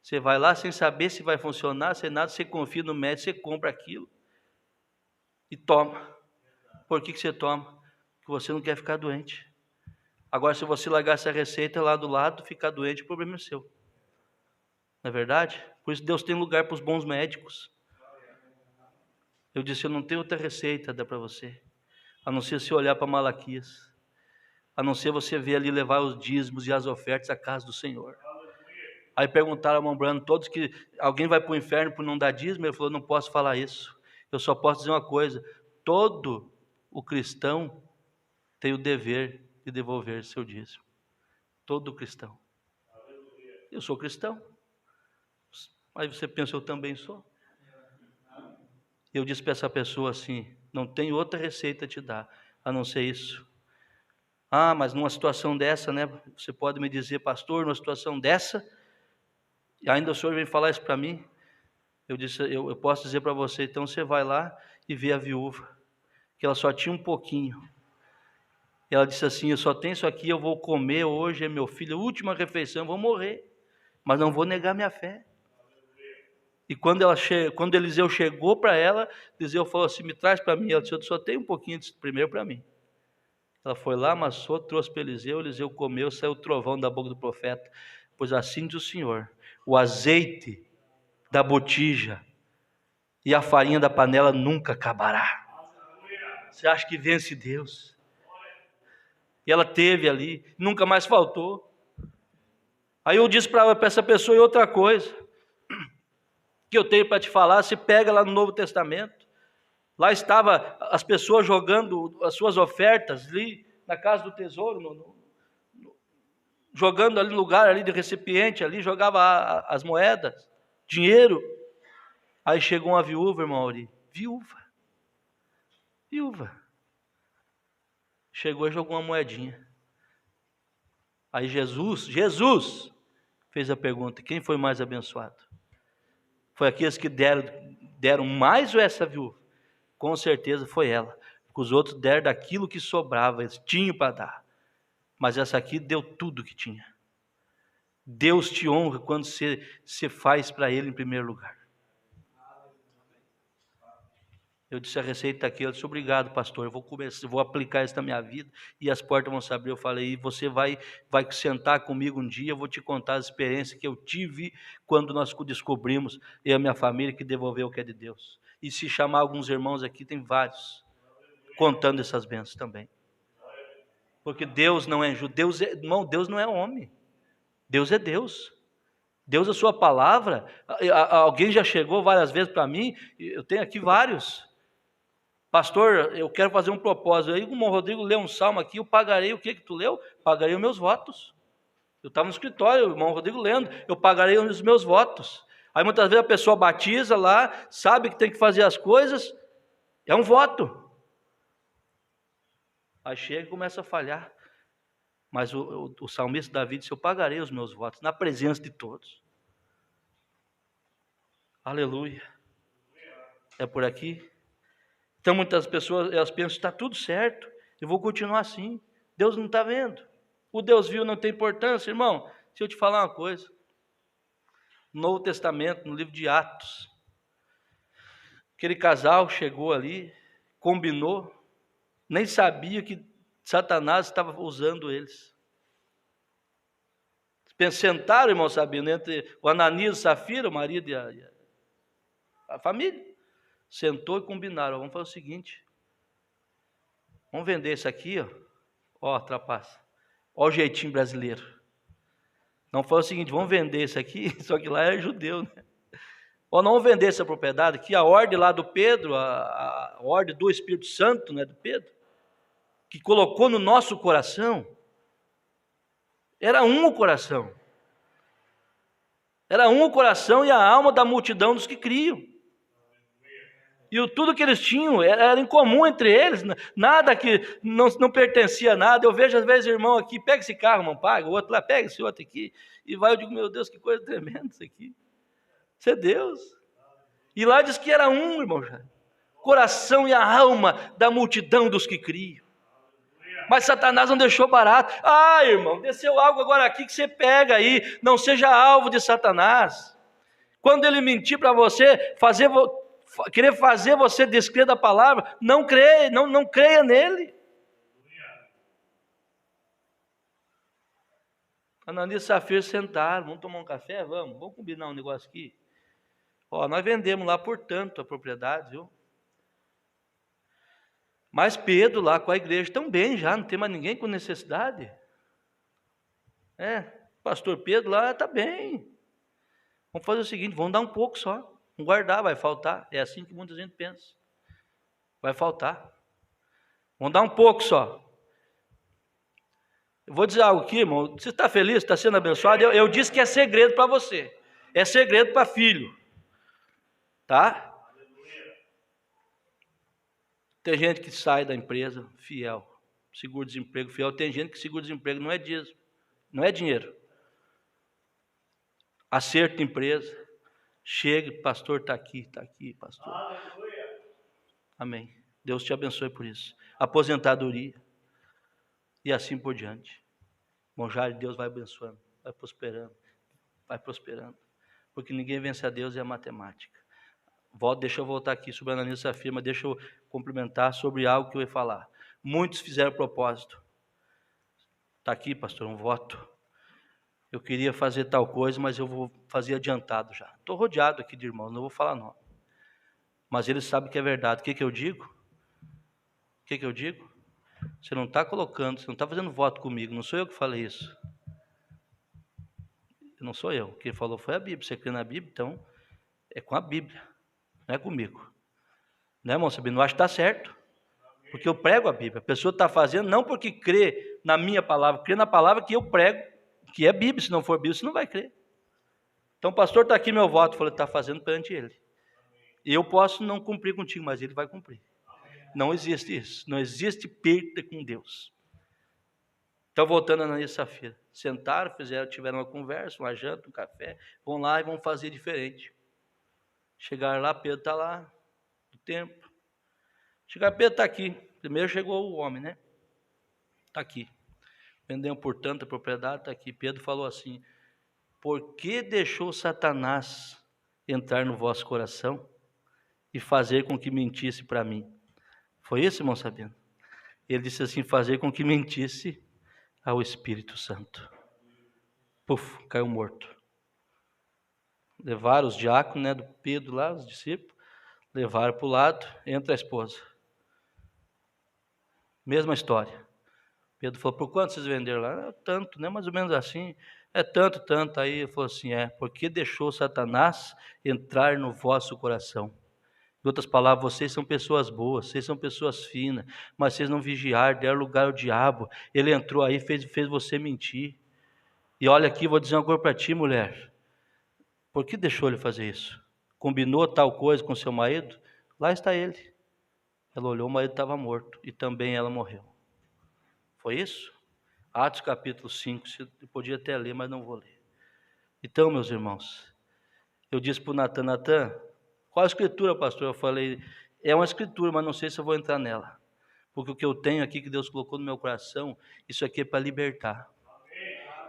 você vai lá sem saber se vai funcionar, sem nada, você confia no médico, você compra aquilo. E toma. Por que você toma? Porque você não quer ficar doente. Agora, se você largar essa receita lá do lado, ficar doente, o problema é seu. Não é verdade? Por isso Deus tem lugar para os bons médicos. Eu disse, eu não tenho outra receita a dar para você, a não ser se olhar para Malaquias, a não ser você ver ali levar os dízimos e as ofertas à casa do Senhor. Aí perguntaram ao irmão Brano, todos que alguém vai para o inferno por não dar dízimo? Ele falou, não posso falar isso. Eu só posso dizer uma coisa, todo o cristão tem o dever de devolver seu dízimo. Todo cristão. Eu sou cristão. Mas você pensa, eu também sou. Eu disse para essa pessoa assim, não tem outra receita a te dar, a não ser isso. Ah, mas numa situação dessa, né? Você pode me dizer, pastor, numa situação dessa, e ainda o senhor vem falar isso para mim? Eu disse, eu posso dizer para você, então você vai lá e vê a viúva, que ela só tinha um pouquinho. E ela disse assim, eu só tenho isso aqui, eu vou comer hoje, é meu filho, a última refeição, eu vou morrer, mas não vou negar minha fé. E quando Eliseu chegou para ela, Eliseu falou assim, me traz para mim. Ela disse, eu só tenho um pouquinho primeiro para mim. Ela foi lá, amassou, trouxe para Eliseu, Eliseu comeu, saiu o trovão da boca do profeta. Pois assim diz o Senhor, o azeite da botija e a farinha da panela nunca acabará. Você acha que vence Deus? E ela teve ali, nunca mais faltou. Aí eu disse para essa pessoa, e outra coisa, que eu tenho para te falar, se pega lá no Novo Testamento. Lá estava as pessoas jogando as suas ofertas ali na casa do tesouro, jogando ali no lugar ali de recipiente, ali jogava as moedas, dinheiro. Aí chegou uma viúva, irmão Auri, viúva. Chegou e jogou uma moedinha. Aí Jesus fez a pergunta, quem foi mais abençoado? Foi aqueles que deram mais ou essa viúva? Com certeza foi ela, porque os outros deram daquilo que sobrava, eles tinham para dar. Mas essa aqui deu tudo que tinha. Deus te honra quando você faz para Ele em primeiro lugar. Eu disse, a receita está aqui. Eu disse, obrigado, pastor, eu vou aplicar isso na minha vida e as portas vão se abrir. Eu falei, e você vai sentar comigo um dia, eu vou te contar as experiências que eu tive quando nós descobrimos, eu e a minha família, que devolveu o que é de Deus. E se chamar alguns irmãos aqui, tem vários, contando essas bênçãos também. Porque Deus não é justo, irmão, Deus não é homem, Deus é Deus. Deus, a sua palavra, alguém já chegou várias vezes para mim, eu tenho aqui vários. Pastor, eu quero fazer um propósito. Aí o irmão Rodrigo leu um salmo aqui, eu pagarei o que tu leu? Pagarei os meus votos. Eu estava no escritório, o irmão Rodrigo lendo, eu pagarei os meus votos. Aí muitas vezes a pessoa batiza lá, sabe que tem que fazer as coisas, é um voto. Aí chega e começa a falhar. Mas o salmista Davi disse, eu pagarei os meus votos, na presença de todos. Aleluia. É por aqui? Então muitas pessoas, elas pensam, está tudo certo, eu vou continuar assim. Deus não está vendo. O Deus viu não tem importância, irmão. Se eu te falar uma coisa, no Novo Testamento, no livro de Atos, aquele casal chegou ali, combinou, nem sabia que Satanás estava usando eles. Sentaram, irmão, sabendo, entre o Ananias e o Safira, o marido e a família, sentou e combinaram, vamos fazer o seguinte, vamos vender isso aqui, ó, trapaça, ó o jeitinho brasileiro. Não foi o seguinte, vamos vender isso aqui, só que lá é judeu, né? Ou não vender essa propriedade, que a ordem lá do Pedro, a ordem do Espírito Santo, né, do Pedro, que colocou no nosso coração, era um o coração. Era um o coração e a alma da multidão dos que criam. E tudo que eles tinham era em comum entre eles, nada que não pertencia a nada. Eu vejo às vezes irmão aqui, pega esse carro, não paga, o outro lá, pega esse outro aqui, e vai, eu digo, meu Deus, que coisa tremenda isso aqui. Isso é Deus. E lá diz que era um, irmão, já. Coração e a alma da multidão dos que criam. Mas Satanás não deixou barato. Ah, irmão, desceu algo agora aqui que você pega aí, não seja alvo de Satanás. Quando ele mentir para você, querer fazer você descrer da palavra, não creia nele. Ananias e Safira sentaram, vamos tomar um café? Vamos combinar um negócio aqui. Ó, nós vendemos lá por tanto a propriedade, viu? Mas Pedro lá com a igreja também já, não tem mais ninguém com necessidade. Pastor Pedro lá está bem. Vamos fazer o seguinte, vamos dar um pouco só. Vamos guardar, vai faltar. É assim que muita gente pensa. Vai faltar. Vamos dar um pouco só. Eu vou dizer algo aqui, irmão. Você está feliz? Está sendo abençoado? Eu disse que é segredo para você. É segredo para filho. Tá? Tem gente que sai da empresa fiel. Seguro-desemprego fiel. Tem gente que seguro-desemprego não é dízimo. Não é dinheiro. Acerto de empresa. Chega, pastor, está aqui, pastor. Aleluia. Amém. Deus te abençoe por isso. Aposentadoria. E assim por diante. Bom, já Deus vai abençoando, vai prosperando, vai prosperando. porque ninguém vence a Deus, é a matemática. Deixa eu voltar aqui sobre Ananias e Safira, mas deixa eu complementar sobre algo que eu ia falar. Muitos fizeram propósito. Está aqui, pastor, um voto. Eu queria fazer tal coisa, mas eu vou fazer adiantado já. Estou rodeado aqui de irmãos, não vou falar não. Mas eles sabem que é verdade. O que eu digo? O que eu digo? Você não está colocando, você não está fazendo voto comigo. Não sou eu que falei isso. Não sou eu. Quem falou foi a Bíblia. Você crê na Bíblia, então é com a Bíblia. Não é comigo. Né, irmão Sabino? Eu acho que está certo. Porque eu prego a Bíblia. A pessoa está fazendo não porque crê na minha palavra, crê na palavra que eu prego, que é Bíblia. Se não for Bíblia, você não vai crer. Então o pastor está aqui, meu voto. Eu falei, está fazendo perante ele. E eu posso não cumprir contigo, mas ele vai cumprir. Não existe isso. Não existe perda com Deus. Então, voltando a Ananias e Safira. Sentaram, tiveram uma conversa, uma janta, um café. Vão lá e vão fazer diferente. Chegaram lá, Pedro está lá, no templo. Chegaram, Pedro está aqui. Primeiro chegou o homem, né? Está aqui. Vendeu por tanta propriedade, está aqui. Pedro falou assim, por que deixou Satanás entrar no vosso coração e fazer com que mentisse para mim? Foi isso, irmão Sabino? Ele disse assim, fazer com que mentisse ao Espírito Santo. Puf, caiu morto. Levaram os diáconos, né, do Pedro lá, os discípulos, levaram para o lado, entra a esposa. Mesma história. Pedro falou, por quanto vocês venderam lá? Tanto, né, mais ou menos assim. É tanto. Aí ele falou assim, porque deixou Satanás entrar no vosso coração. Em outras palavras, vocês são pessoas boas, vocês são pessoas finas, mas vocês não vigiaram, deram lugar ao diabo. Ele entrou aí, fez você mentir. E olha aqui, vou dizer uma coisa para ti, mulher. Por que deixou ele fazer isso? Combinou tal coisa com seu marido? Lá está ele. Ela olhou, o marido estava morto e também ela morreu. Foi isso? Atos capítulo 5, eu podia até ler, mas não vou ler. Então, meus irmãos, eu disse para o Natan, qual a escritura, pastor? Eu falei, é uma escritura, mas não sei se eu vou entrar nela. Porque o que eu tenho aqui, que Deus colocou no meu coração, isso aqui é para libertar.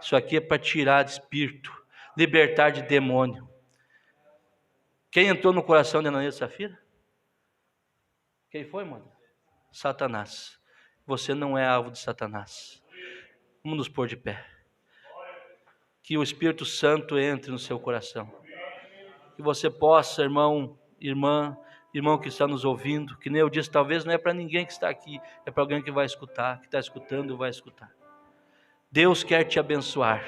Isso aqui é para tirar de espírito, libertar de demônio. Quem entrou no coração de Ananias e Safira? Quem foi, mano? Satanás. Você não é alvo de Satanás. Vamos nos pôr de pé. Que o Espírito Santo entre no seu coração. Que você possa, irmão, irmão que está nos ouvindo, que nem eu disse, talvez não é para ninguém que está aqui, é para alguém que vai escutar, que está escutando e vai escutar. Deus quer te abençoar.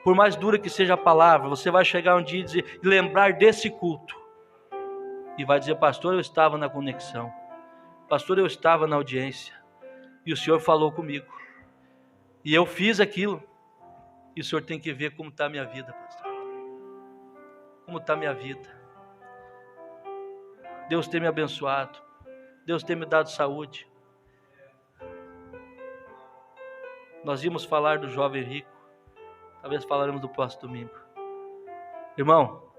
Por mais dura que seja a palavra, você vai chegar um dia e lembrar desse culto. E vai dizer, pastor, eu estava na conexão. Pastor, eu estava na audiência. E o Senhor falou comigo. E eu fiz aquilo. E o Senhor tem que ver como está a minha vida, pastor. Como está a minha vida. Deus tem me abençoado. Deus tem me dado saúde. Nós íamos falar do jovem rico. Talvez falaremos do próximo domingo. Irmão,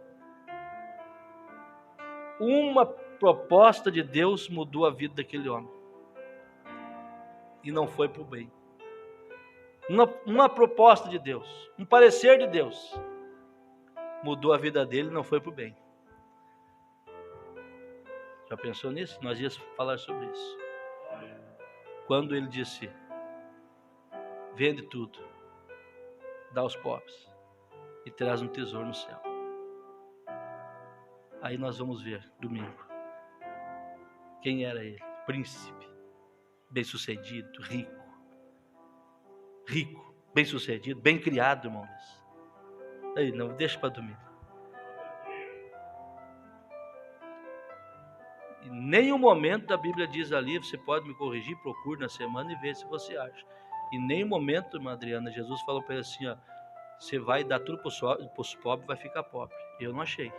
uma proposta de Deus mudou a vida daquele homem. E não foi para o bem. Uma proposta de Deus, um parecer de Deus, mudou a vida dele e não foi para o bem. Já pensou nisso? Nós íamos falar sobre isso. Quando ele disse, vende tudo, dá aos pobres e terás um tesouro no céu. Aí nós vamos ver, domingo, quem era ele? Príncipe, bem-sucedido, rico, bem-sucedido, bem criado, irmãos. Aí não, deixa para domingo. Em nenhum momento a Bíblia diz ali, você pode me corrigir, procure na semana e ver se você acha. Em nenhum momento, irmã Adriana, Jesus falou para ele assim, você vai dar tudo para os pobres, vai ficar pobre. Eu não achei.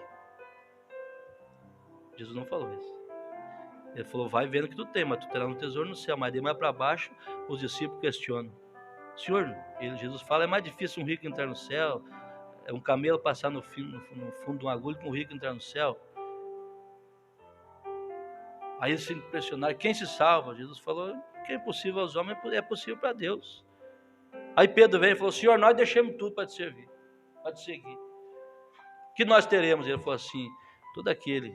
Jesus não falou isso. Ele falou, vai vendo que tu tem, mas tu terá um tesouro no céu. Mas de mais para baixo, os discípulos questionam. Senhor, Jesus fala, é mais difícil um rico entrar no céu, é um camelo passar no fundo de uma agulha que um rico entrar no céu. Aí eles se impressionaram, quem se salva? Jesus falou, que é impossível aos homens, é possível para Deus. Aí Pedro veio e falou, Senhor, nós deixamos tudo para te servir, para te seguir. que nós teremos? Ele falou assim: todo aquele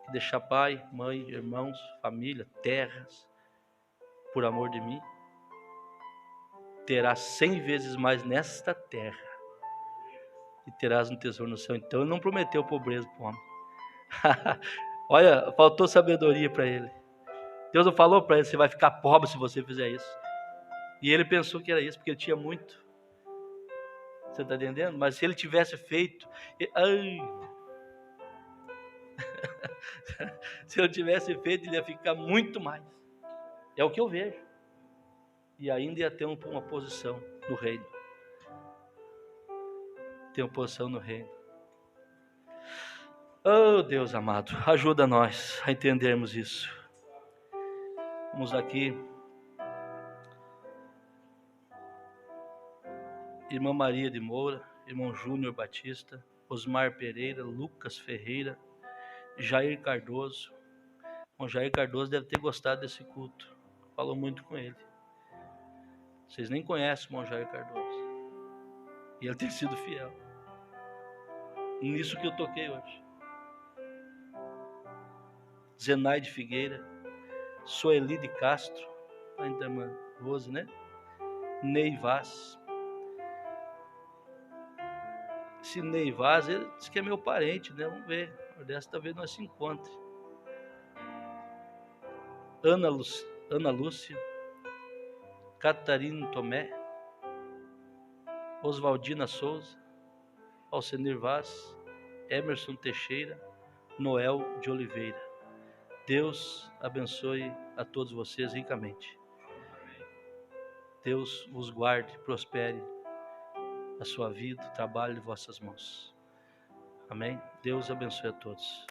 que deixar pai, mãe, irmãos, família, terras, por amor de mim, terá 100 vezes mais nesta terra e terás um tesouro no céu. Então ele não prometeu pobreza para o homem. Olha, faltou sabedoria para ele. Deus não falou para ele: você vai ficar pobre se você fizer isso. E ele pensou que era isso, porque ele tinha muito. Você está entendendo? Mas se ele tivesse feito... se ele tivesse feito, ele ia ficar muito mais. É o que eu vejo. E ainda ia ter uma posição no reino. Ter uma posição no reino. Oh, Deus amado, ajuda nós a entendermos isso. Vamos aqui. Irmã Maria de Moura, irmão Júnior Batista, Osmar Pereira, Lucas Ferreira, Jair Cardoso. O Jair Cardoso deve ter gostado desse culto. Falou muito com ele. Vocês nem conhecem o irmão Jair Cardoso. E ele tem sido fiel. Nisso que eu toquei hoje. Zenaide Figueira, Sueli de Castro, ainda irmã Rose, né? Ney Vaz. Esse Ney Vaz, ele disse que é meu parente, né? Vamos ver. Desta vez nós se encontremos. Ana Lúcia, Catarina Tomé, Oswaldina Souza, Alcenir Vaz, Emerson Teixeira, Noel de Oliveira. Deus abençoe a todos vocês ricamente. Deus vos guarde, prospere a sua vida, o trabalho de vossas mãos. Amém? Deus abençoe a todos.